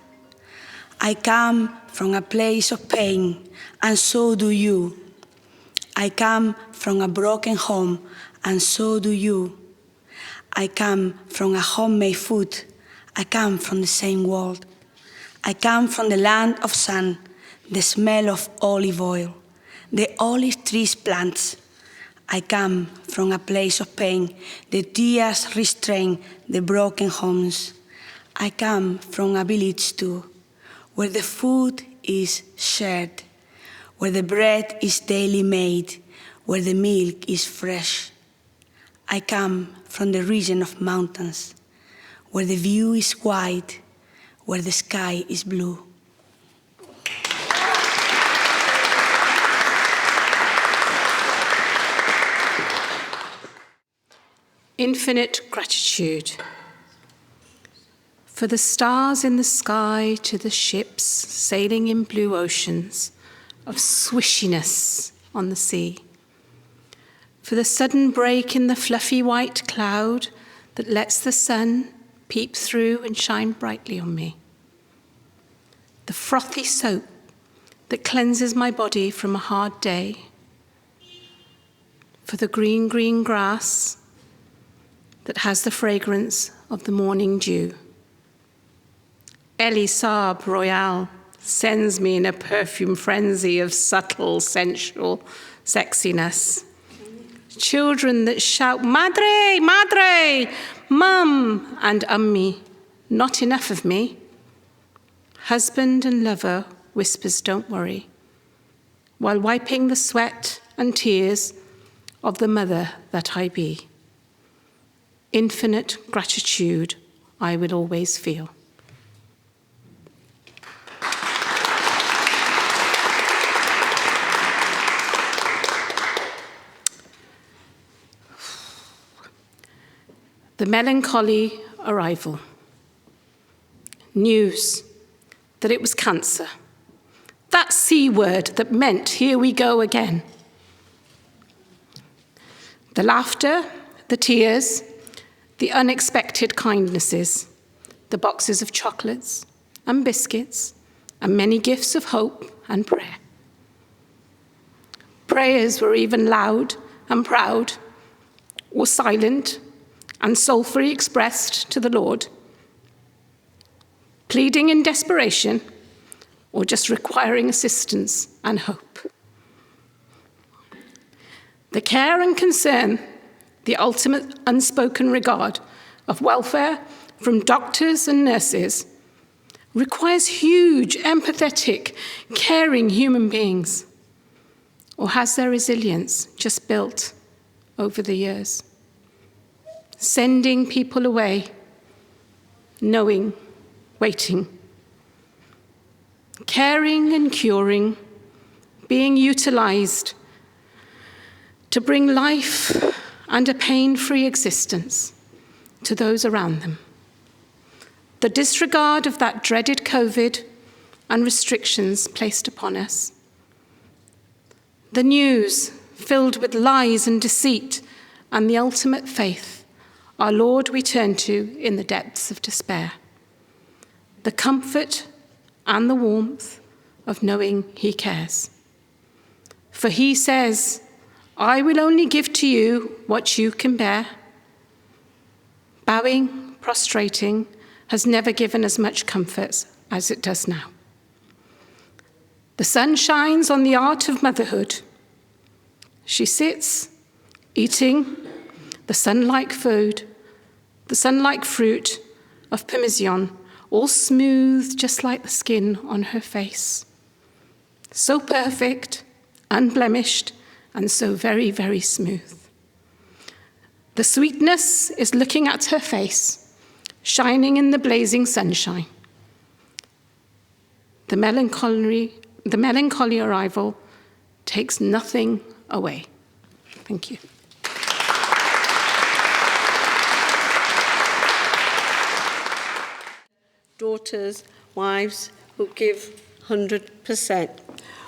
I come from a place of pain, and so do you. I come from a broken home, and so do you. I come from a homemade food. I come from the same world. I come from the land of sun, the smell of olive oil, the olive trees plants. I come from a place of pain, the tears restrain the broken homes. I come from a village too, where the food is shared, where the bread is daily made, where the milk is fresh. I come from the region of mountains, where the view is wide, where the sky is blue. Infinite gratitude for the stars in the sky, to the ships sailing in blue oceans of swishiness on the sea, for the sudden break in the fluffy white cloud that lets the sun peep through and shine brightly on me, the frothy soap that cleanses my body from a hard day, for the green, green grass that has the fragrance of the morning dew. Elie Saab Royale sends me in a perfume frenzy of subtle, sensual sexiness. Children that shout, "Madre, madre, mum," and ummi, not enough of me. Husband and lover whispers, "Don't worry," while wiping the sweat and tears of the mother that I be. Infinite gratitude I will always feel. The Melancholy Arrival. News that it was cancer. That C word that meant here we go again. The laughter, the tears, the unexpected kindnesses, the boxes of chocolates and biscuits, and many gifts of hope and prayer. Prayers were even loud and proud, or silent and soulfully expressed to the Lord, pleading in desperation, or just requiring assistance and hope. The care and concern, the ultimate unspoken regard of welfare from doctors and nurses requires huge, empathetic, caring human beings. Or has their resilience just built over the years? Sending people away, knowing, waiting. Caring and curing, being utilized to bring life and a pain-free existence to those around them. The disregard of that dreaded COVID and restrictions placed upon us. The news filled with lies and deceit, and the ultimate faith our Lord we turn to in the depths of despair. The comfort and the warmth of knowing he cares. For he says, "I will only give to you what you can bear." Bowing, prostrating, has never given as much comfort as it does now. The sun shines on the art of motherhood. She sits, eating the sun-like food, the sun-like fruit of Parmesan, all smooth, just like the skin on her face. So perfect, unblemished, and so very, very smooth. The sweetness is looking at her face, shining in the blazing sunshine. The melancholy arrival takes nothing away. Thank you. Daughters, wives who give 100%.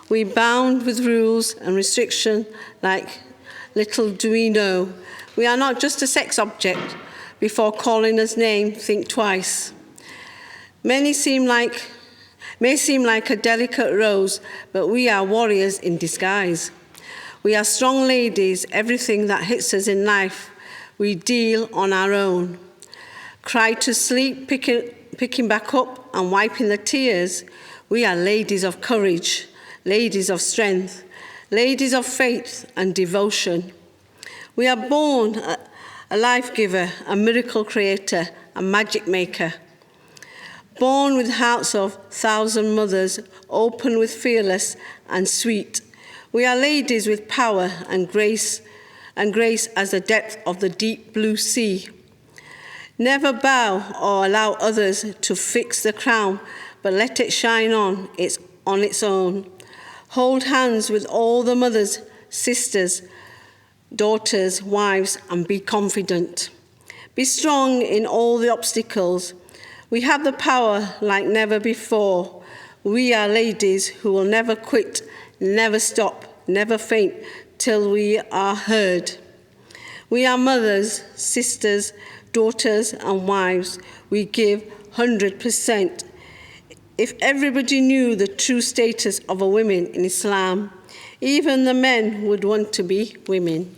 We bound with rules and restriction like little do we know. We are not just a sex object. Before calling us name, think twice. May seem like a delicate rose, but we are warriors in disguise. We are strong ladies. Everything that hits us in life, we deal on our own. Cry to sleep, picking back up and wiping the tears. We are ladies of courage, ladies of strength, ladies of faith and devotion. We are born a life giver, a miracle creator, a magic maker. born with hearts of 1,000 mothers, open with fearless and sweet. We are ladies with power and grace as the depth of the deep blue sea. Never bow or allow others to fix the crown, but let it shine on its own. Hold hands with all the mothers, sisters, daughters, wives, and be confident. Be strong in all the obstacles. We have the power like never before. We are ladies who will never quit, never stop, never faint till we are heard. We are mothers, sisters, daughters, and wives. We give 100%. If everybody knew the true status of a woman in Islam, even the men would want to be women.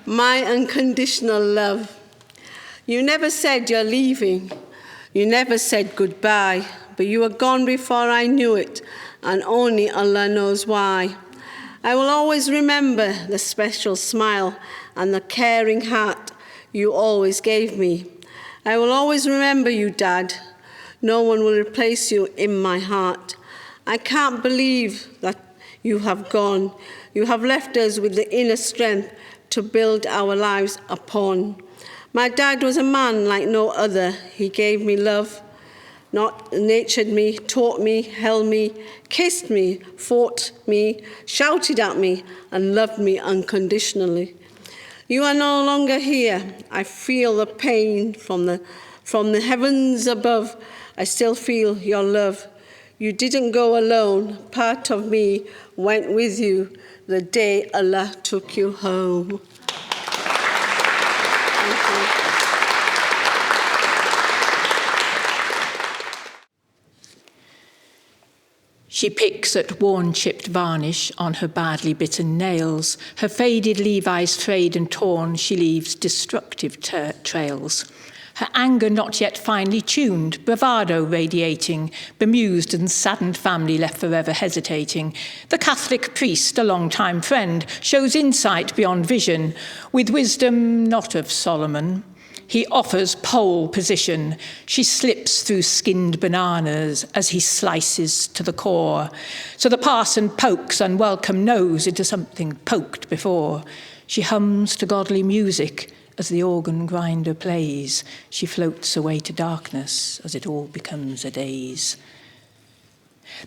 My unconditional love. You never said you're leaving. You never said goodbye, but you were gone before I knew it, and only Allah knows why. I will always remember the special smile and the caring heart you always gave me. I will always remember you, Dad. No one will replace you in my heart. I can't believe that you have gone. You have left us with the inner strength to build our lives upon. My dad was a man like no other. He gave me love, nurtured me, taught me, held me, kissed me, fought me, shouted at me, and loved me unconditionally. You are no longer here. I feel the pain from the heavens above. I still feel your love. You didn't go alone. Part of me went with you the day Allah took you home. Thank you. She picks at worn-chipped varnish on her badly bitten nails. Her faded Levi's frayed and torn, she leaves destructive trails. Her anger not yet finely tuned, bravado radiating, bemused and saddened family left forever hesitating. The Catholic priest, a long-time friend, shows insight beyond vision, with wisdom not of Solomon. He offers pole position. She slips through skinned bananas as he slices to the core. So the parson pokes unwelcome nose into something poked before. She hums to godly music as the organ grinder plays. She floats away to darkness as it all becomes a daze.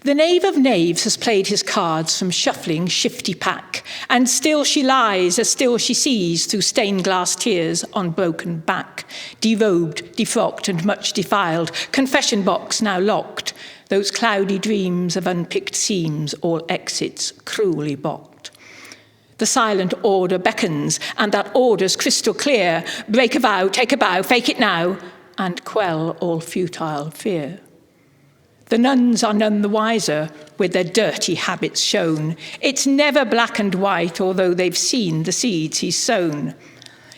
The knave of knaves has played his cards from shuffling shifty pack, and still she lies as still she sees through stained glass tears on broken back, derobed, defrocked and much defiled, confession box now locked, those cloudy dreams of unpicked seams, all exits cruelly blocked. The silent order beckons, and that order's crystal clear. Break a vow, take a bow, fake it now, and quell all futile fear. The nuns are none the wiser, with their dirty habits shown. It's never black and white, although they've seen the seeds he's sown.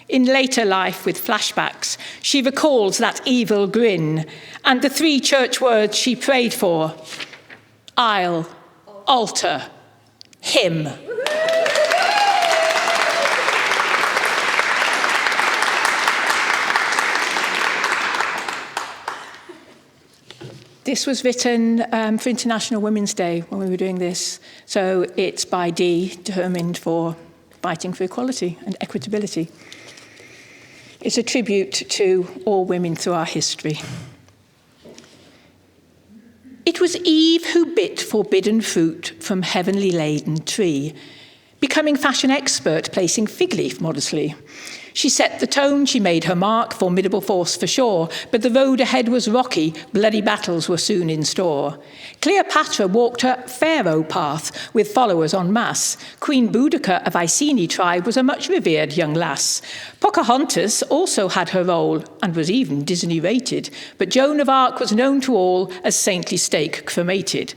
In later life, with flashbacks, she recalls that evil grin, and the 3 church words she prayed for: aisle, altar, him. This was written for International Women's Day when we were doing this. So it's by Dee, determined for fighting for equality and equitability. It's a tribute to all women through our history. It was Eve who bit forbidden fruit from heavenly laden tree, becoming fashion expert, placing fig leaf modestly. She set the tone, she made her mark, formidable force for sure, but the road ahead was rocky, bloody battles were soon in store. Cleopatra walked her pharaoh path with followers en masse. Queen Boudica of Iceni tribe was a much revered young lass. Pocahontas also had her role and was even Disney rated, but Joan of Arc was known to all as saintly stake cremated.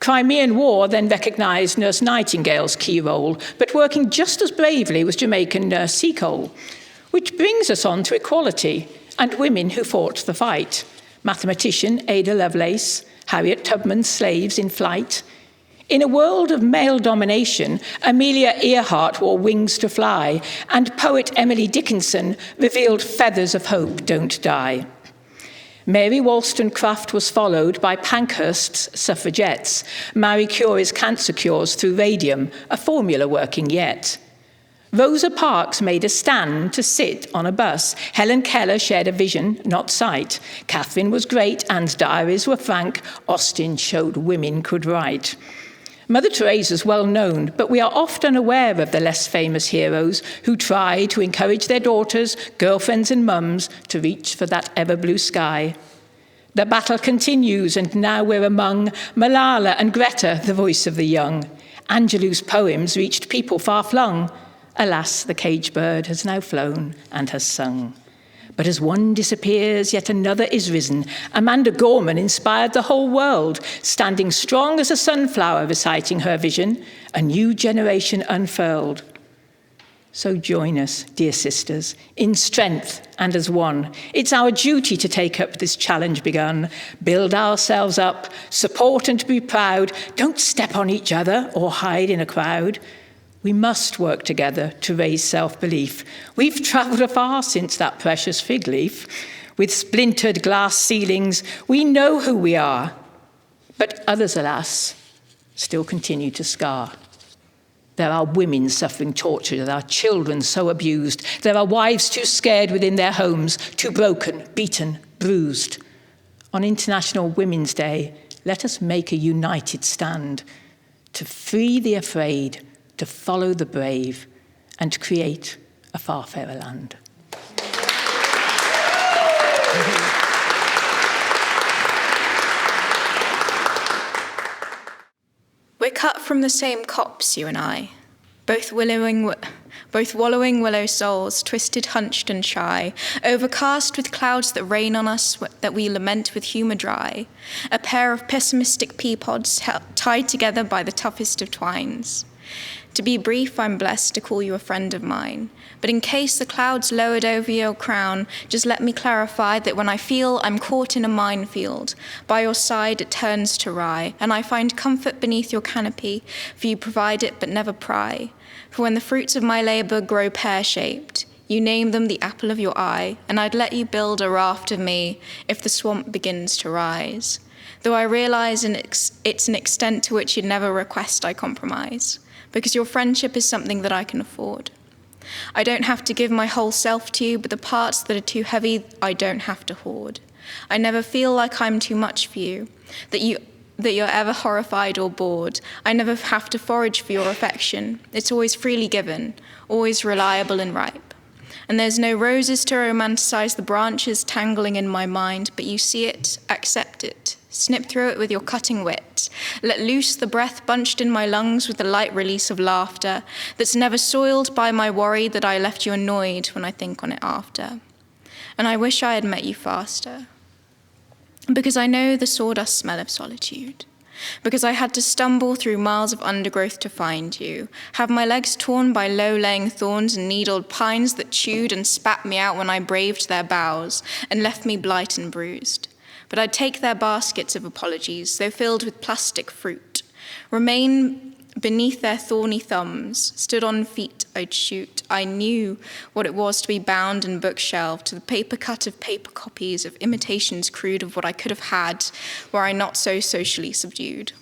Crimean War then recognised Nurse Nightingale's key role, but working just as bravely was Jamaican Nurse Seacole. Which brings us on to equality and women who fought the fight. Mathematician Ada Lovelace, Harriet Tubman's Slaves in Flight. In a world of male domination, Amelia Earhart wore wings to fly, and poet Emily Dickinson revealed feathers of hope don't die. Mary Wollstonecraft was followed by Pankhurst's suffragettes, Marie Curie's cancer cures through radium, a formula working yet. Rosa Parks made a stand to sit on a bus. Helen Keller shared a vision, not sight. Catherine was great, Anne's diaries were frank. Austen showed women could write. Mother Teresa's well known, but we are often aware of the less famous heroes who try to encourage their daughters, girlfriends and mums to reach for that ever blue sky. The battle continues, and now we're among Malala and Greta, the voice of the young. Angelou's poems reached people far flung. Alas, the cage bird has now flown and has sung. But as one disappears, yet another is risen. Amanda Gorman inspired the whole world, standing strong as a sunflower, reciting her vision, a new generation unfurled. So join us, dear sisters, in strength and as one. It's our duty to take up this challenge begun, build ourselves up, support and to be proud. Don't step on each other or hide in a crowd. We must work together to raise self-belief. We've travelled afar since that precious fig leaf. With splintered glass ceilings, we know who we are. But others, alas, still continue to scar. There are women suffering torture. There are children so abused. There are wives too scared within their homes, too broken, beaten, bruised. On International Women's Day, let us make a united stand to free the afraid, to follow the brave, and to create a far fairer land. We're cut from the same copse, you and I, both wallowing willow souls, twisted, hunched and shy, overcast with clouds that rain on us, that we lament with humour dry, a pair of pessimistic pea pods tied together by the toughest of twines. To be brief, I'm blessed to call you a friend of mine. But in case the clouds lowered over your crown, just let me clarify that when I feel I'm caught in a minefield, by your side it turns to rye, and I find comfort beneath your canopy, for you provide it but never pry. For when the fruits of my labour grow pear-shaped, you name them the apple of your eye, and I'd let you build a raft of me if the swamp begins to rise. Though I realise it's an extent to which you'd never request I compromise, because your friendship is something that I can afford. I don't have to give my whole self to you, but the parts that are too heavy, I don't have to hoard. I never feel like I'm too much for you, that you're ever horrified or bored. I never have to forage for your affection. It's always freely given, always reliable and ripe. And there's no roses to romanticize the branches tangling in my mind, but you see it, accept it, snip through it with your cutting wit. Let loose the breath bunched in my lungs with the light release of laughter that's never soiled by my worry that I left you annoyed when I think on it after. And I wish I had met you faster, because I know the sawdust smell of solitude, because I had to stumble through miles of undergrowth to find you, have my legs torn by low-laying thorns and needled pines that chewed and spat me out when I braved their boughs and left me blight and bruised. But I'd take their baskets of apologies, though filled with plastic fruit, remain beneath their thorny thumbs, stood on feet I'd shoot. I knew what it was to be bound and bookshelved to the paper cut of paper copies of imitations crude of what I could have had were I not so socially subdued.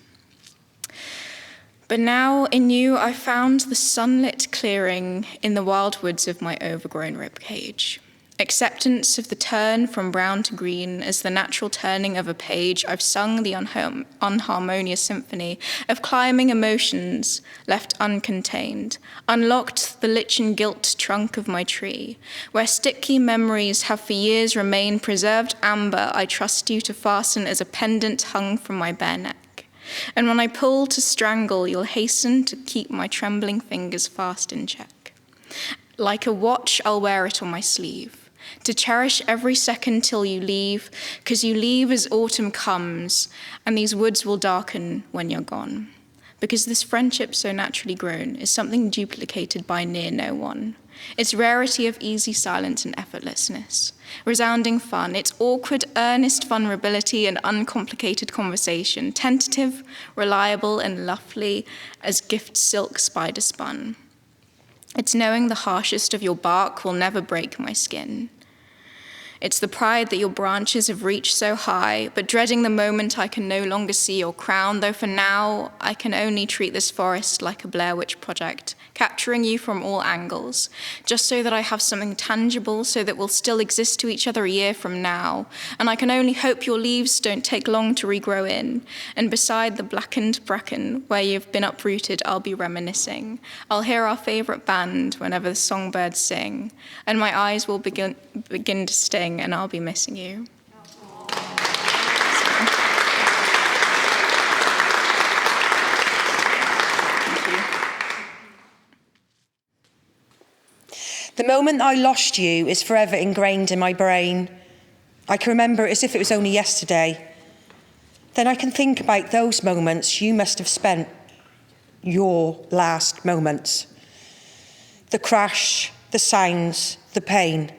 But now in you I found the sunlit clearing in the wild woods of my overgrown ribcage. Acceptance of the turn from brown to green as the natural turning of a page. I've sung the unharmonious symphony of climbing emotions left uncontained, unlocked the lichen gilt trunk of my tree, where sticky memories have for years remained preserved amber. I trust you to fasten as a pendant hung from my bare neck. And when I pull to strangle, you'll hasten to keep my trembling fingers fast in check. Like a watch, I'll wear it on my sleeve, to cherish every second till you leave, 'cause you leave as autumn comes, and these woods will darken when you're gone. because this friendship so naturally grown is something duplicated by near no one. Its rarity of easy silence and effortlessness, resounding fun, its awkward, earnest vulnerability and uncomplicated conversation, tentative, reliable, and lovely as gift silk spider spun. It's knowing the harshest of your bark will never break my skin. It's the pride that your branches have reached so high, but dreading the moment I can no longer see your crown, though for now I can only treat this forest like a Blair Witch project, capturing you from all angles, just so that I have something tangible, so that we'll still exist to each other a year from now, and I can only hope your leaves don't take long to regrow in, and beside the blackened bracken where you've been uprooted, I'll be reminiscing. I'll hear our favourite band whenever the songbirds sing, and my eyes will begin to sting, and I'll be missing you. The moment I lost you is forever ingrained in my brain. I can remember it as if it was only yesterday. Then I can think about those moments you must have spent, your last moments. The crash, the sounds, the pain.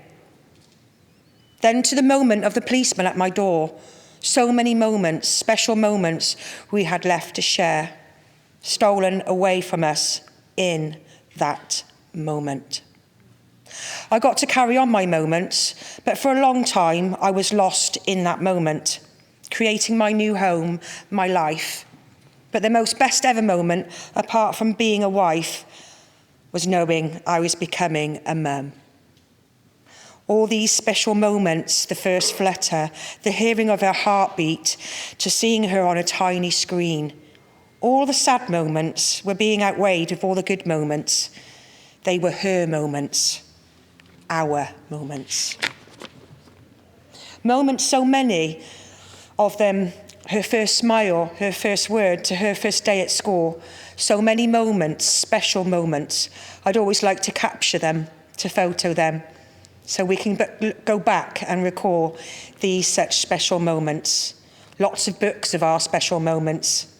Then to the moment of the policeman at my door. So many moments, special moments we had left to share, stolen away from us in that moment. I got to carry on my moments, but for a long time I was lost in that moment, creating my new home, my life. But the most best ever moment, apart from being a wife, was knowing I was becoming a mum. All these special moments, the first flutter, the hearing of her heartbeat, to seeing her on a tiny screen. All the sad moments were being outweighed with all the good moments. They were her moments, our moments. Moments, so many of them, her first smile, her first word, to her first day at school. So many moments, special moments. I'd always like to capture them, to photo them, so we can go back and recall these such special moments. Lots of books of our special moments.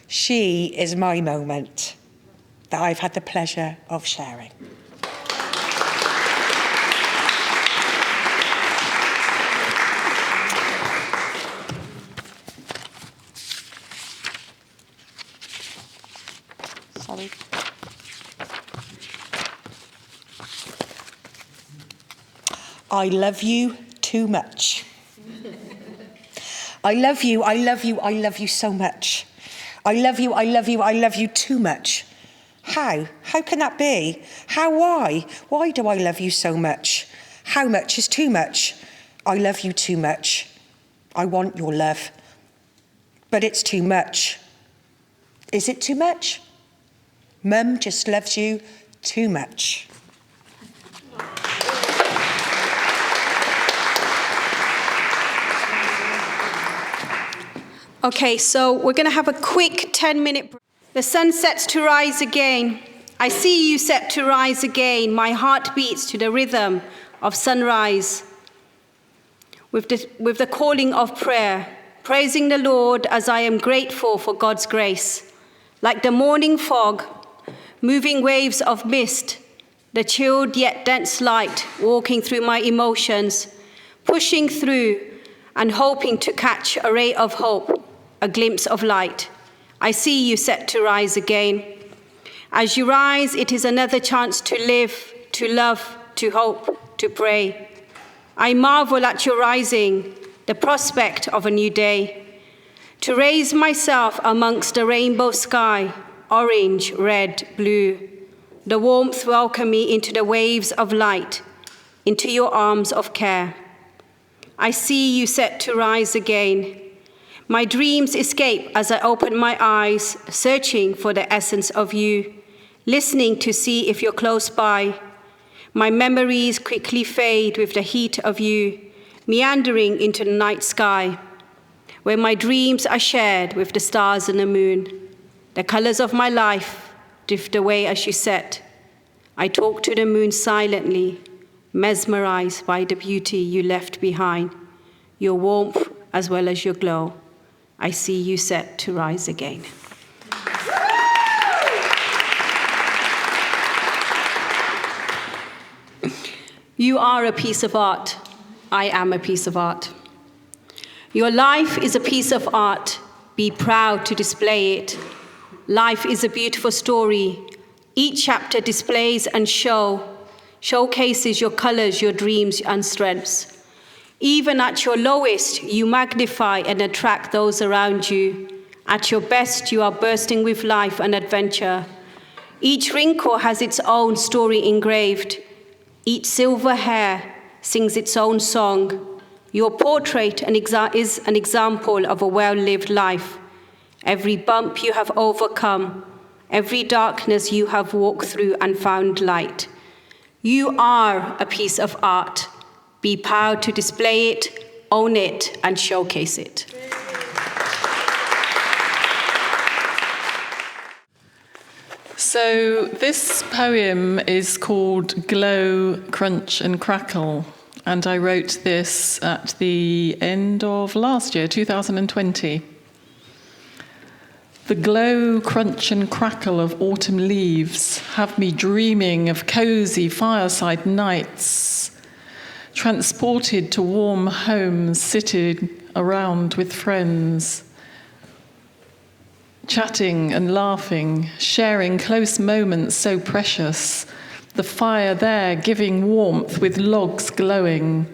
She is my moment that I've had the pleasure of sharing. Sorry. I love you too much. I love you, I love you, I love you so much. I love you, I love you, I love you too much. How? How can that be? How, why? Why do I love you so much? How much is too much? I love you too much. I want your love. But it's too much. Is it too much? Mum just loves you too much. Okay, so we're going to have a quick 10-minute break. The sun sets to rise again. I see you set to rise again. My heart beats to the rhythm of sunrise. With the calling of prayer, praising the Lord as I am grateful for God's grace. Like the morning fog, moving waves of mist, the chilled yet dense light walking through my emotions, pushing through and hoping to catch a ray of hope, a glimpse of light. I see you set to rise again. As you rise, it is another chance to live, to love, to hope, to pray. I marvel at your rising, the prospect of a new day. To raise myself amongst the rainbow sky, orange, red, blue. The warmth welcome me into the waves of light, into your arms of care. I see you set to rise again. My dreams escape as I open my eyes, searching for the essence of you, listening to see if you're close by. My memories quickly fade with the heat of you, meandering into the night sky, where my dreams are shared with the stars and the moon. The colors of my life drift away as you set. I talk to the moon silently, mesmerized by the beauty you left behind, your warmth as well as your glow. I see you set to rise again. You are a piece of art. I am a piece of art. Your life is a piece of art. Be proud to display it. Life is a beautiful story. Each chapter displays and showcases your colors, your dreams, and strengths. Even at your lowest, you magnify and attract those around you. At your best, you are bursting with life and adventure. Each wrinkle has its own story engraved. Each silver hair sings its own song. Your portrait is an example of a well-lived life. Every bump you have overcome, every darkness you have walked through and found light. You are a piece of art. Be proud to display it, own it, and showcase it. So this poem is called Glow, Crunch and Crackle, and I wrote this at the end of last year, 2020. The glow, crunch and crackle of autumn leaves have me dreaming of cosy fireside nights, transported to warm homes, sitting around with friends, chatting and laughing, sharing close moments so precious, the fire there giving warmth with logs glowing,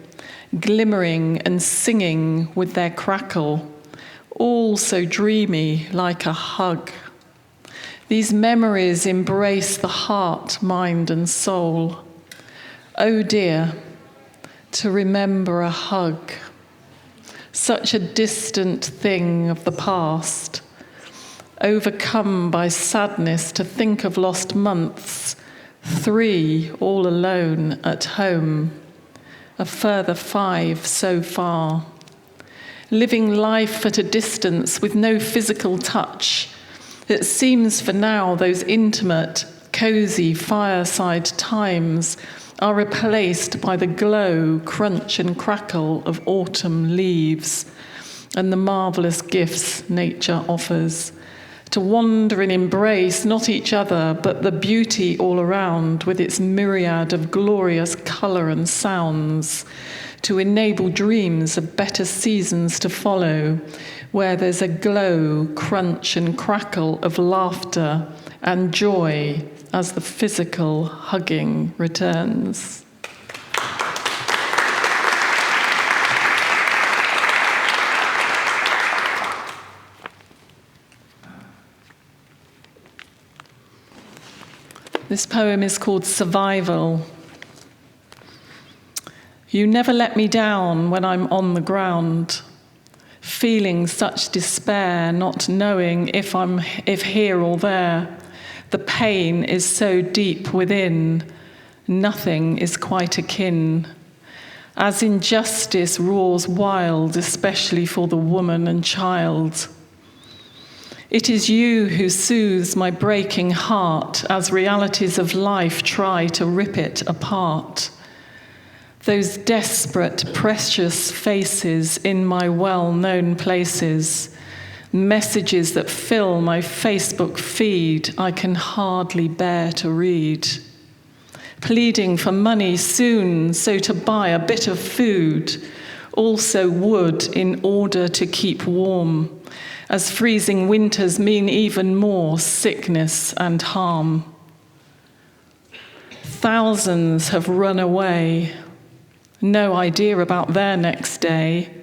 glimmering and singing with their crackle, all so dreamy like a hug. These memories embrace the heart, mind and soul. Oh dear, to remember a hug, such a distant thing of the past. Overcome by sadness to think of lost months, 3 all alone at home, a further 5 so far. Living life at a distance with no physical touch. It seems for now those intimate, cosy fireside times are replaced by the glow, crunch and crackle of autumn leaves and the marvellous gifts nature offers. To wander and embrace not each other, but the beauty all around with its myriad of glorious colour and sounds, to enable dreams of better seasons to follow, where there's a glow, crunch and crackle of laughter and joy as the physical hugging returns. This poem is called Survival. You never let me down when I'm on the ground, feeling such despair, not knowing if here or there. The pain is so deep within, nothing is quite akin. As injustice roars wild, especially for the woman and child. It is you who soothes my breaking heart as realities of life try to rip it apart. Those desperate, precious faces in my well-known places, messages that fill my Facebook feed I can hardly bear to read. Pleading for money soon, so to buy a bit of food, also wood in order to keep warm, as freezing winters mean even more sickness and harm. Thousands have run away, no idea about their next day.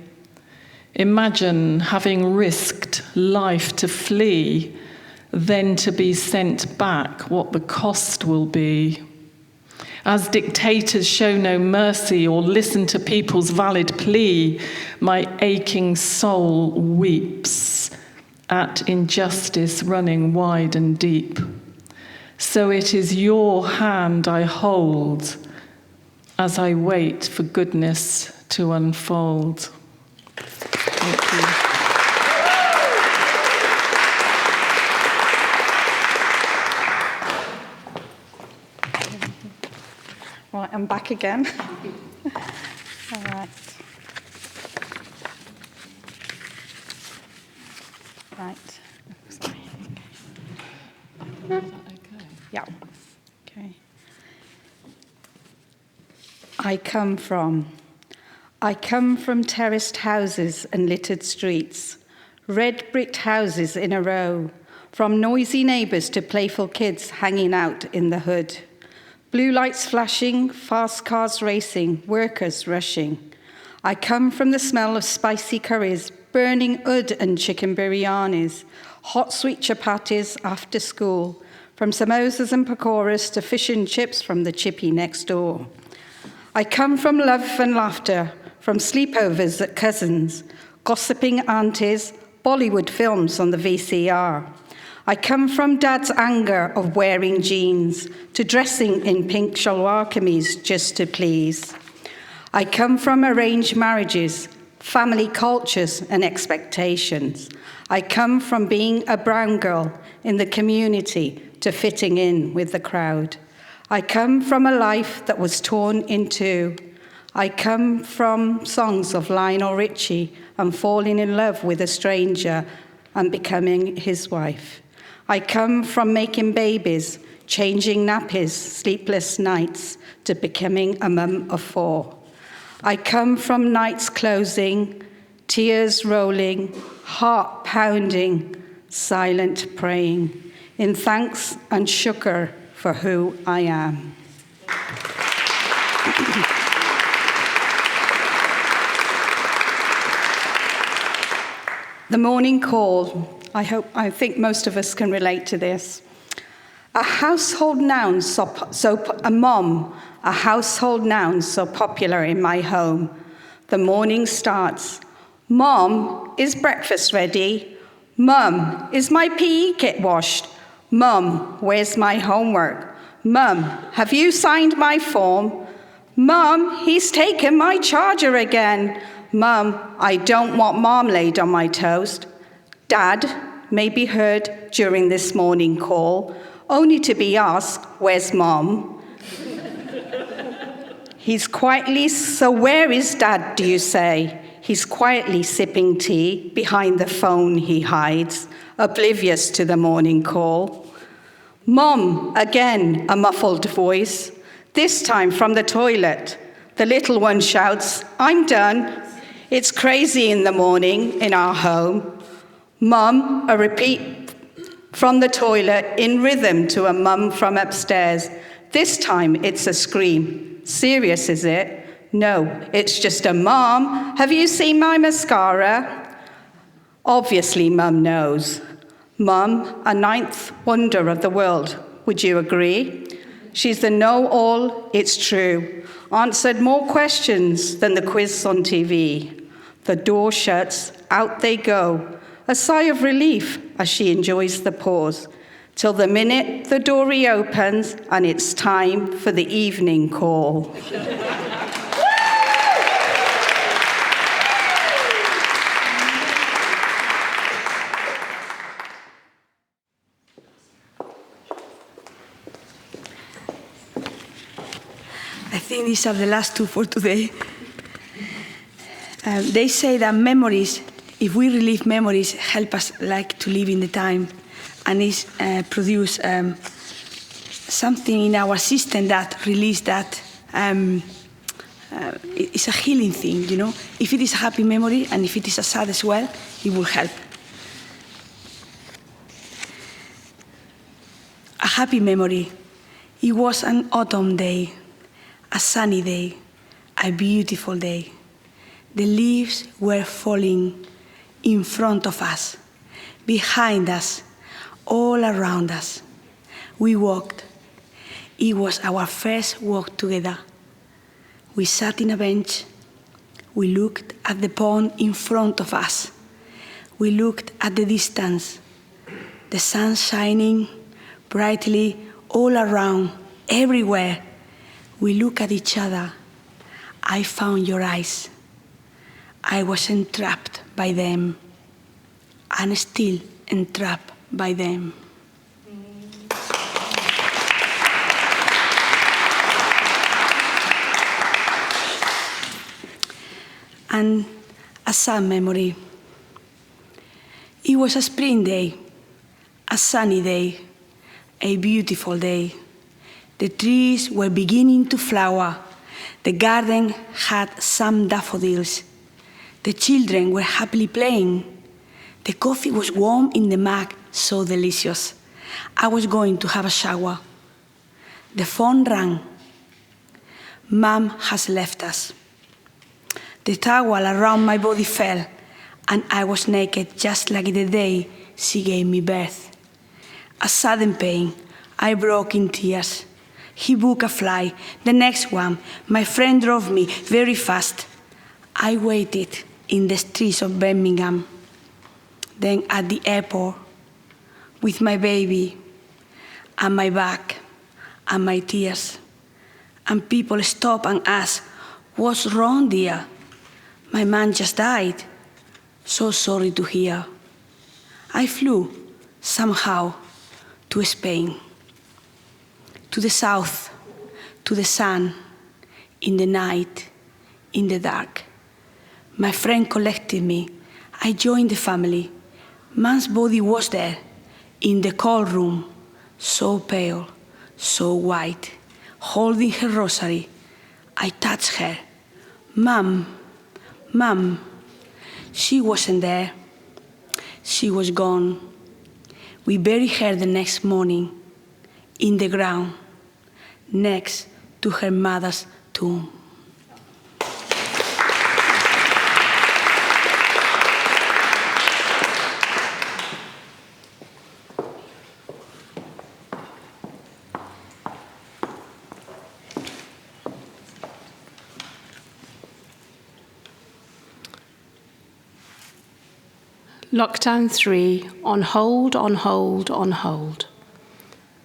Imagine having risked life to flee, then to be sent back, what the cost will be. As dictators show no mercy or listen to people's valid plea, my aching soul weeps at injustice running wide and deep. So it is your hand I hold as I wait for goodness to unfold. Thank you. Right, I'm back again. All right. Right. Sorry. Okay. Yeah. Okay. I come from. I come from terraced houses and littered streets, red-bricked houses in a row, from noisy neighbours to playful kids hanging out in the hood. Blue lights flashing, fast cars racing, workers rushing. I come from the smell of spicy curries, burning ud and chicken biryanis, hot sweet chapatis after school, from samosas and pakoras to fish and chips from the chippy next door. I come from love and laughter, from sleepovers at cousins, gossiping aunties, Bollywood films on the VCR. I come from Dad's anger of wearing jeans, to dressing in pink shalwar kameez just to please. I come from arranged marriages, family cultures and expectations. I come from being a brown girl in the community to fitting in with the crowd. I come from a life that was torn in two. I come from songs of Lionel Richie and falling in love with a stranger and becoming his wife. I come from making babies, changing nappies, sleepless nights, to becoming a mum of 4. I come from nights closing, tears rolling, heart pounding, silent praying, in thanks and shukr for who I am. The morning call. I think most of us can relate to this. A household noun a household noun so popular in my home. The morning starts. Mom, is breakfast ready? Mum, is my PE kit washed? Mum, where's my homework? Mum, have you signed my form? Mum, he's taken my charger again. Mum, I don't want marmalade on my toast. Dad may be heard during this morning call, only to be asked, where's Mom? He's quietly, so where is Dad, do you say? He's quietly sipping tea, behind the phone he hides, oblivious to the morning call. Mom, again, a muffled voice, this time from the toilet. The little one shouts, I'm done. It's crazy in the morning in our home. Mum, a repeat from the toilet in rhythm to a mum from upstairs. This time it's a scream. Serious, is it? No, it's just a Mom, have you seen my mascara? Obviously, Mum knows. Mum, a ninth wonder of the world. Would you agree? She's the know-all, it's true. Answered more questions than the quiz on TV. The door shuts, out they go. A sigh of relief as she enjoys the pause, till the minute the door reopens and it's time for the evening call. I think these are the last two for today. They say that memories, if we relive memories, help us like to live in the time, and it produce something in our system that release that. It's a healing thing, you know. If it is a happy memory and if it is a sad as well, it will help. A happy memory. It was an autumn day, a sunny day, a beautiful day. The leaves were falling in front of us, behind us, all around us. We walked. It was our first walk together. We sat in a bench. We looked at the pond in front of us. We looked at the distance, the sun shining brightly all around, everywhere. We looked at each other. I found your eyes. I was entrapped by them, and still entrapped by them. And a sad memory. It was a spring day, a sunny day, a beautiful day. The trees were beginning to flower. The garden had some daffodils. The children were happily playing. The coffee was warm in the mug, so delicious. I was going to have a shower. The phone rang. Mom has left us. The towel around my body fell, and I was naked just like the day she gave me birth. A sudden pain, I broke in tears. He booked a flight, the next one. My friend drove me very fast. I waited in the streets of Birmingham. Then at the airport, with my baby, and my bag, and my tears. And people stop and ask, "What's wrong, dear? My man just died." So sorry to hear. I flew, somehow, to Spain. To the south, to the sun, in the night, in the dark. My friend collected me. I joined the family. Man's body was there, in the cold room, so pale, so white, holding her rosary. I touched her. Mom, Mom. She wasn't there. She was gone. We buried her the next morning, in the ground, next to her mother's tomb. Lockdown 3, on hold, on hold, on hold.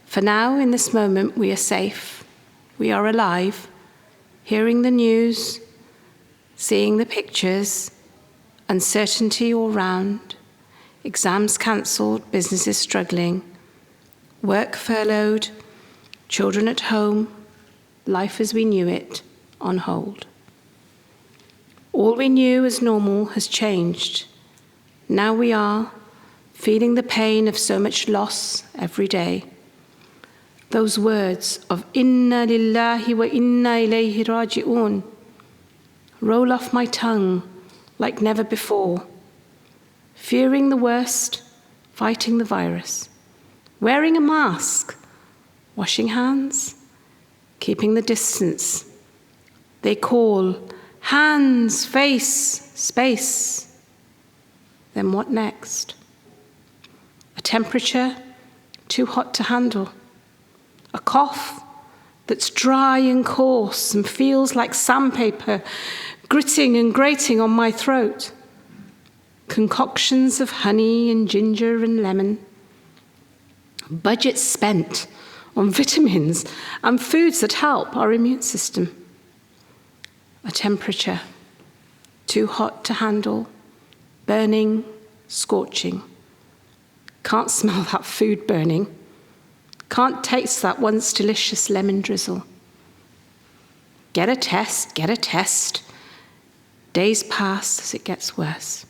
For now, in this moment, we are safe. We are alive, hearing the news, seeing the pictures, uncertainty all round, exams cancelled, businesses struggling, work furloughed, children at home, life as we knew it, on hold. All we knew as normal has changed. Now we are feeling the pain of so much loss every day. Those words of Inna lillahi wa inna ilayhi raji'un roll off my tongue like never before. Fearing the worst, fighting the virus, wearing a mask, washing hands, keeping the distance. They call, hands, face, space. Then what next? A temperature too hot to handle. A cough that's dry and coarse and feels like sandpaper gritting and grating on my throat. Concoctions of honey and ginger and lemon. Budgets spent on vitamins and foods that help our immune system. A temperature too hot to handle. Burning, scorching. Can't smell that food burning. Can't taste that once delicious lemon drizzle. Get a test, get a test. Days pass as it gets worse.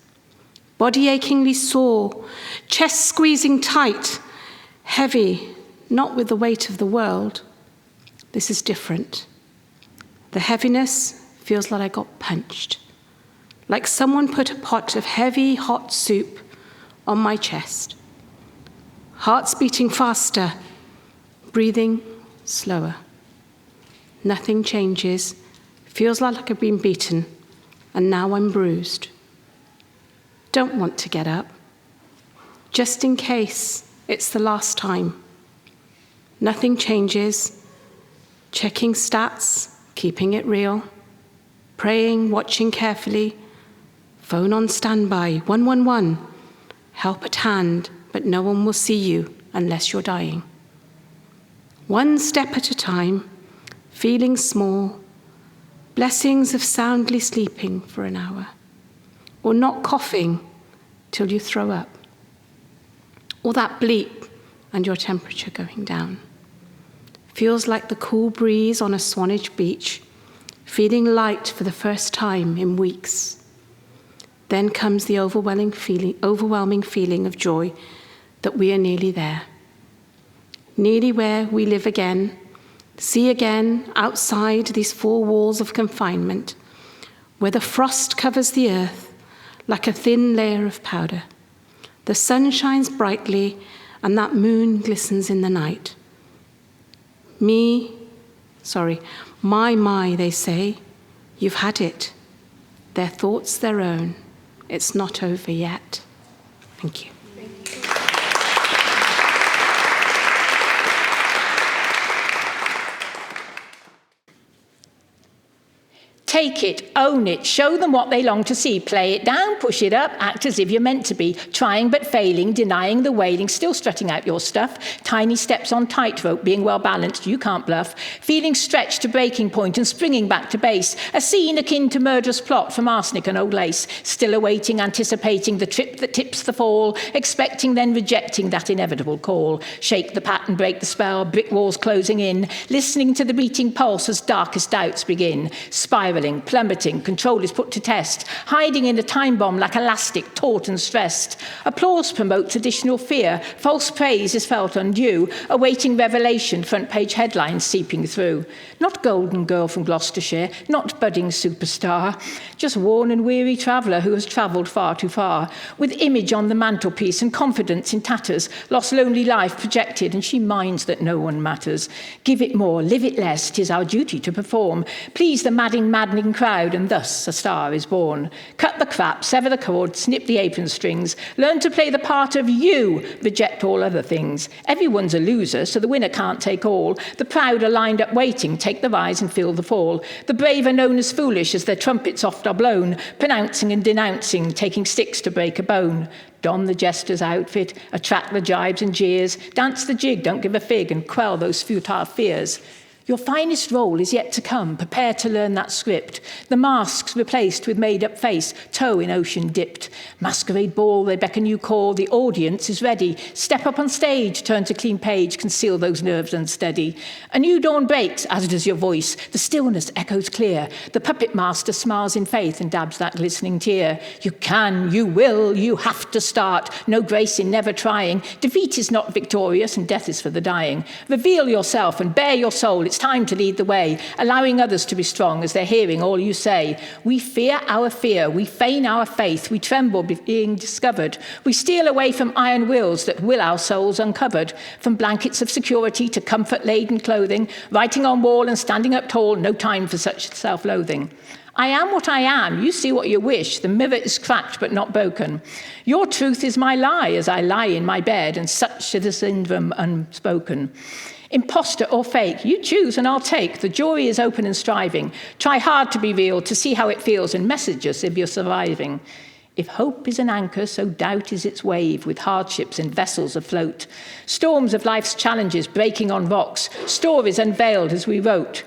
Body achingly sore, chest squeezing tight, heavy, not with the weight of the world. This is different. The heaviness feels like I got punched. Like someone put a pot of heavy, hot soup on my chest. Heart's beating faster, breathing slower. Nothing changes, feels like I've been beaten, and now I'm bruised. Don't want to get up, just in case it's the last time. Nothing changes, checking stats, keeping it real, praying, watching carefully. Phone on standby, 111. Help at hand, but no one will see you unless you're dying. One step at a time, feeling small, blessings of soundly sleeping for an hour, or not coughing till you throw up, or that bleep and your temperature going down. Feels like the cool breeze on a Swanage beach, feeling light for the first time in weeks. Then comes the overwhelming feeling of joy that we are nearly there. Nearly where we live again, See again, outside these four walls of confinement, where the frost covers the earth like a thin layer of powder. The sun shines brightly, and that moon glistens in the night. My, they say, you've had it. Their thoughts their own. It's not over yet. Thank you. Take it, own it, show them what they long to see, play it down, push it up, act as if you're meant to be, trying but failing, denying the wailing, still strutting out your stuff, tiny steps on tightrope, being well balanced, you can't bluff, feeling stretched to breaking point and springing back to base, a scene akin to murderous plot from arsenic and old lace, still awaiting, anticipating the trip that tips the fall, expecting then rejecting that inevitable call, shake the pattern, break the spell, brick walls closing in, listening to the beating pulse as darkest doubts begin, spiraling, plummeting, control is put to test, hiding in a time bomb like elastic, taut and stressed. Applause promotes additional fear, false praise is felt undue, awaiting revelation, front page headlines seeping through. Not golden girl from Gloucestershire, not budding superstar, just worn and weary traveller who has travelled far too far, with image on the mantelpiece and confidence in tatters, lost lonely life projected, and she minds that no one matters. Give it more, live it less, 'tis our duty to perform, please the maddening crowd, and thus a star is born. Cut the crap, sever the cord, snip the apron strings, learn to play the part of you, reject all other things. Everyone's a loser, so the winner can't take all. The proud are lined up waiting, take the rise and feel the fall. The brave are known as foolish as their trumpets oft are blown, pronouncing and denouncing, taking sticks to break a bone. Don the jester's outfit, attract the jibes and jeers, dance the jig, don't give a fig, and quell those futile fears. Your finest role is yet to come. Prepare to learn that script. The masks replaced with made-up face, toe in ocean dipped. Masquerade ball, they beckon you call. The audience is ready. Step up on stage, turn to clean page, conceal those nerves unsteady. A new dawn breaks, as does your voice. The stillness echoes clear. The puppet master smiles in faith and dabs that glistening tear. You can, you will, you have to start. No grace in never trying. Defeat is not victorious and death is for the dying. Reveal yourself and bare your soul. It's time to lead the way, allowing others to be strong as they're hearing all you say. We fear our fear, we feign our faith, we tremble being discovered. We steal away from iron wills that will our souls uncovered. From blankets of security to comfort-laden clothing, writing on wall and standing up tall, no time for such self-loathing. I am what I am, you see what you wish, the mirror is cracked but not broken. Your truth is my lie as I lie in my bed, and such is the syndrome unspoken. Imposter or fake, you choose and I'll take. The jury is open and striving. Try hard to be real, to see how it feels, and message us if you're surviving. If hope is an anchor, so doubt is its wave, with hardships and vessels afloat. Storms of life's challenges breaking on rocks, stories unveiled as we wrote.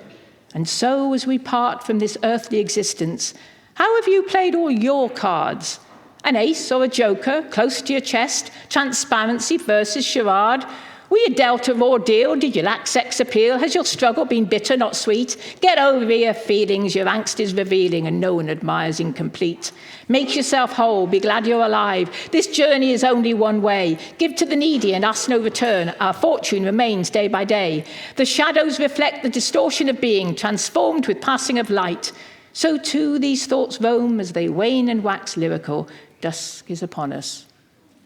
And so as we part from this earthly existence, how have you played all your cards? An ace or a joker, close to your chest, transparency versus charade? Were you dealt a raw deal? Did you lack sex appeal? Has your struggle been bitter, not sweet? Get over your feelings, your angst is revealing, and no one admires incomplete. Make yourself whole, be glad you're alive. This journey is only one way. Give to the needy and ask no return. Our fortune remains day by day. The shadows reflect the distortion of being, transformed with passing of light. So too these thoughts roam as they wane and wax lyrical. Dusk is upon us.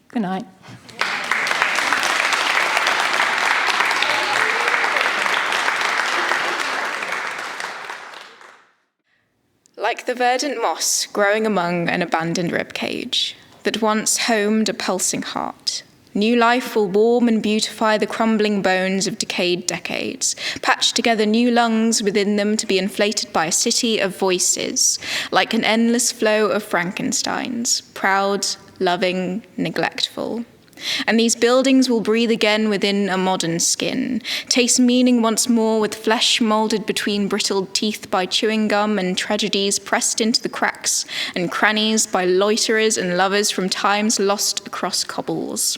Good night. Like the verdant moss growing among an abandoned ribcage that once homed a pulsing heart, new life will warm and beautify the crumbling bones of decayed decades, patch together new lungs within them to be inflated by a city of voices, like an endless flow of Frankensteins, proud, loving, neglectful. And these buildings will breathe again within a modern skin, taste meaning once more with flesh moulded between brittled teeth by chewing gum and tragedies pressed into the cracks and crannies by loiterers and lovers from times lost across cobbles,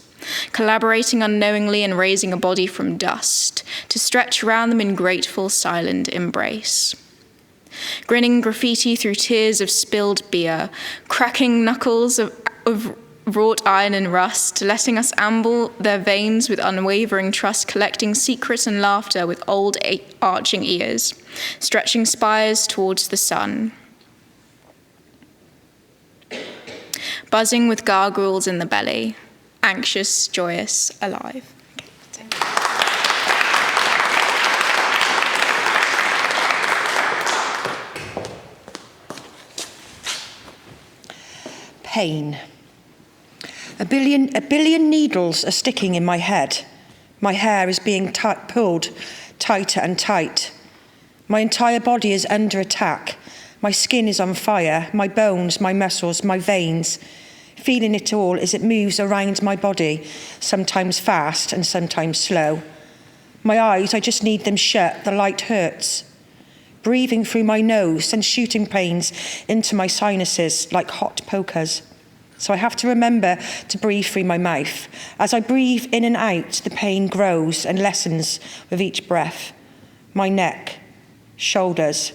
collaborating unknowingly and raising a body from dust to stretch around them in grateful, silent embrace. Grinning graffiti through tears of spilled beer, cracking knuckles of wrought iron and rust, letting us amble their veins with unwavering trust, collecting secrets and laughter with old arching ears, stretching spires towards the sun. Buzzing with gargoyles in the belly, anxious, joyous, alive. Pain. A billion needles are sticking in my head. My hair is being pulled tighter and tight. My entire body is under attack. My skin is on fire, my bones, my muscles, my veins. Feeling it all as it moves around my body, sometimes fast and sometimes slow. My eyes, I just need them shut, the light hurts. Breathing through my nose sends shooting pains into my sinuses like hot pokers. So I have to remember to breathe through my mouth. As I breathe in and out, the pain grows and lessens with each breath. My neck, shoulders,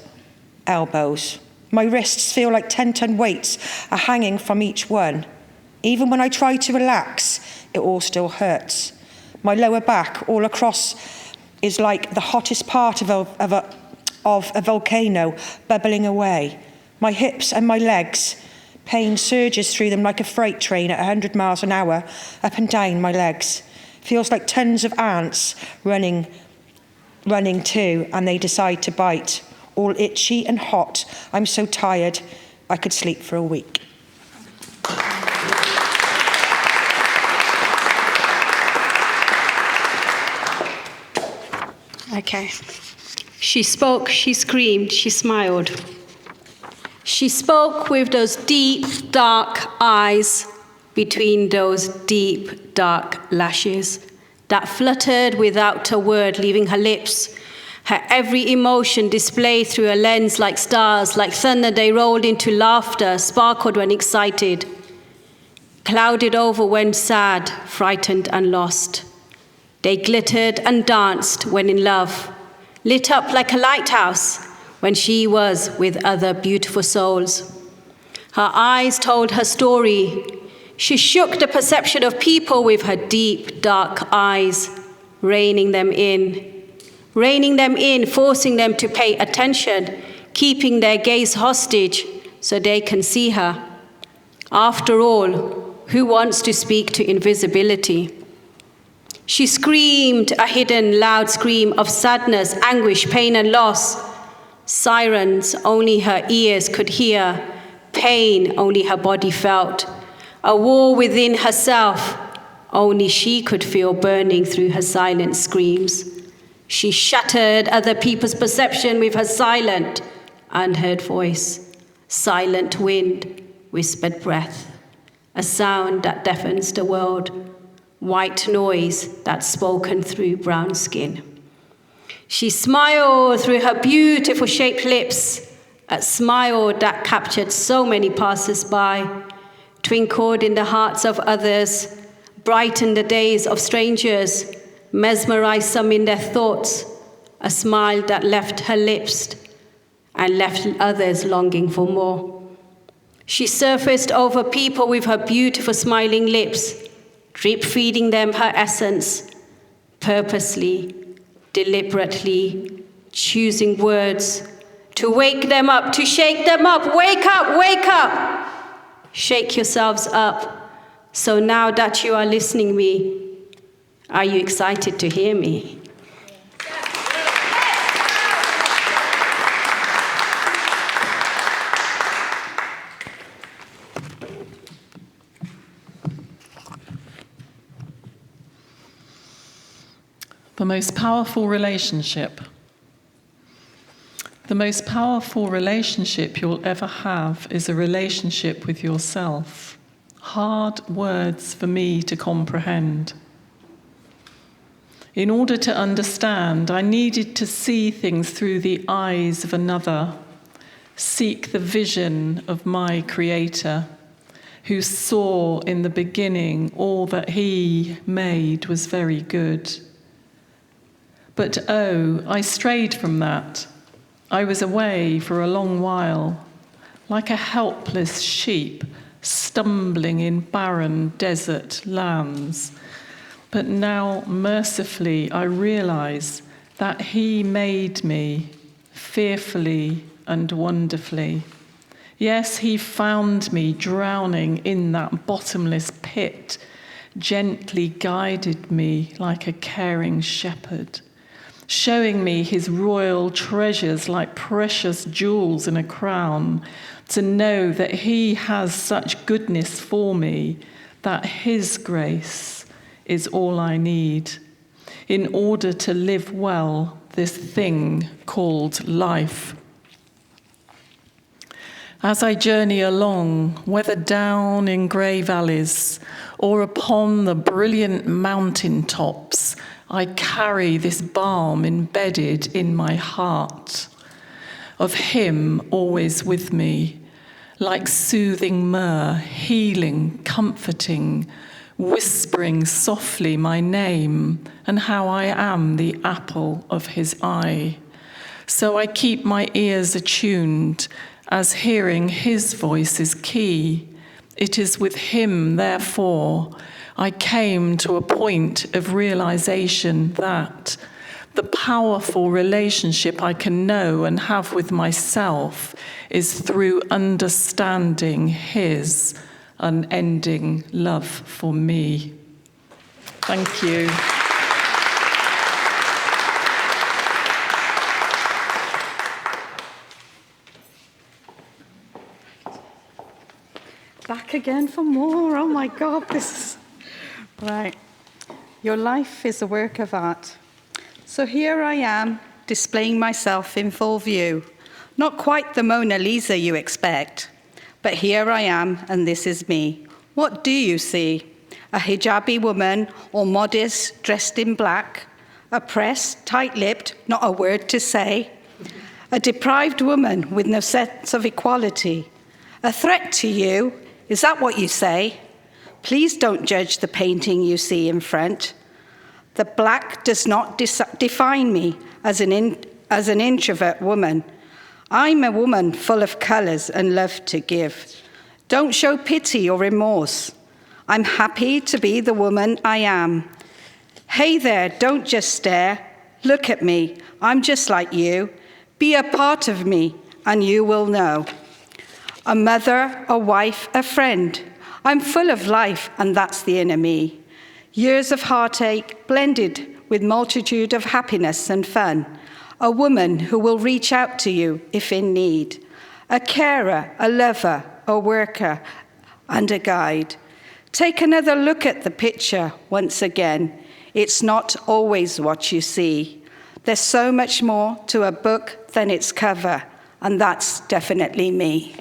elbows. My wrists feel like 10-ton weights are hanging from each one. Even when I try to relax, it all still hurts. My lower back all across is like the hottest part of a volcano bubbling away. My hips and my legs, pain surges through them like a freight train at 100 miles an hour, up and down my legs. Feels like tons of ants running too, and they decide to bite. All itchy and hot. I'm so tired, I could sleep for a week. Okay. She spoke, she screamed, she smiled. She spoke with those deep, dark eyes between those deep, dark lashes that fluttered without a word leaving her lips. Her every emotion displayed through a lens like stars, like thunder they rolled into laughter, sparkled when excited, clouded over when sad, frightened and lost. They glittered and danced when in love, lit up like a lighthouse when she was with other beautiful souls. Her eyes told her story. She shook the perception of people with her deep, dark eyes, reining them in, forcing them to pay attention, keeping their gaze hostage so they can see her. After all, who wants to speak to invisibility? She screamed a hidden, loud scream of sadness, anguish, pain, and loss. Sirens only her ears could hear, pain only her body felt. A war within herself, only she could feel burning through her silent screams. She shattered other people's perception with her silent, unheard voice. Silent wind, whispered breath. A sound that deafens the world. White noise that's spoken through brown skin. She smiled through her beautiful shaped lips, a smile that captured so many passers-by, twinkled in the hearts of others, brightened the days of strangers, mesmerized some in their thoughts, a smile that left her lips and left others longing for more. She surfaced over people with her beautiful smiling lips, drip-feeding them her essence, purposely, deliberately, choosing words to wake them up, to shake them up. Wake up, wake up! Shake yourselves up. So now that you are listening me, are you excited to hear me? The most powerful relationship. The most powerful relationship you'll ever have is a relationship with yourself. Hard words for me to comprehend. In order to understand, I needed to see things through the eyes of another, seek the vision of my Creator, who saw in the beginning all that He made was very good. But oh, I strayed from that. I was away for a long while, like a helpless sheep stumbling in barren desert lands. But now, mercifully, I realize that he made me fearfully and wonderfully. Yes, he found me drowning in that bottomless pit, gently guided me like a caring shepherd, showing me his royal treasures like precious jewels in a crown, to know that he has such goodness for me, that his grace is all I need in order to live well this thing called life. As I journey along, whether down in grey valleys or upon the brilliant mountain tops, I carry this balm embedded in my heart, of him always with me, like soothing myrrh, healing, comforting, whispering softly my name and how I am the apple of his eye. So I keep my ears attuned, as hearing his voice is key. It is with him, therefore, I came to a point of realization that the powerful relationship I can know and have with myself is through understanding his unending love for me. Thank you. Back again for more. Oh my God, this is... Right. Your life is a work of art. So here I am, displaying myself in full view. Not quite the Mona Lisa you expect, but here I am, and this is me. What do you see? A hijabi woman, all modest, dressed in black, oppressed, tight-lipped, not a word to say. A deprived woman with no sense of equality. A threat to you, is that what you say? Please don't judge the painting you see in front. The black does not define me as an introvert woman. I'm a woman full of colors and love to give. Don't show pity or remorse. I'm happy to be the woman I am. Hey there, don't just stare. Look at me. I'm just like you. Be a part of me, and you will know. A mother, a wife, a friend. I'm full of life, and that's the inner me. Years of heartache blended with multitude of happiness and fun. A woman who will reach out to you if in need. A carer, a lover, a worker, and a guide. Take another look at the picture once again. It's not always what you see. There's so much more to a book than its cover, and that's definitely me.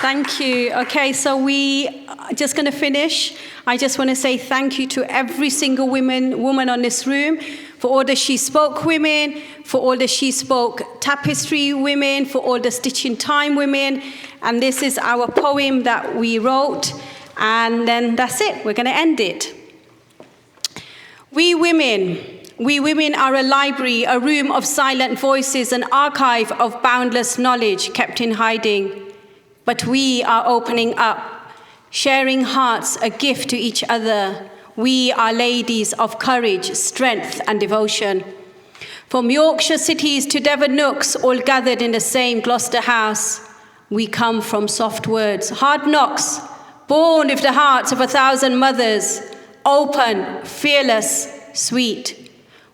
Thank you. Okay, so we are just going to finish. I just want to say thank you to every single woman on this room, for all the She Spoke women, for all the She Spoke tapestry women, for all the Stitching Time women. And this is our poem that we wrote. And then that's it. We're going to end it. We women are a library, a room of silent voices, an archive of boundless knowledge kept in hiding. But we are opening up, sharing hearts, a gift to each other. We are ladies of courage, strength, and devotion. From Yorkshire cities to Devon nooks, all gathered in the same Gloucester house. We come from soft words, hard knocks, born with the hearts of 1,000 mothers, open, fearless, sweet.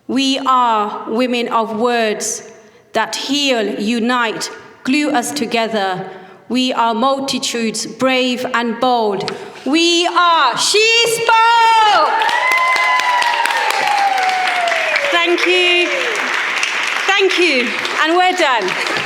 We are women of words that heal, unite, glue us together. We are multitudes, brave and bold. We are She Spoke! Thank you. Thank you. And we're done.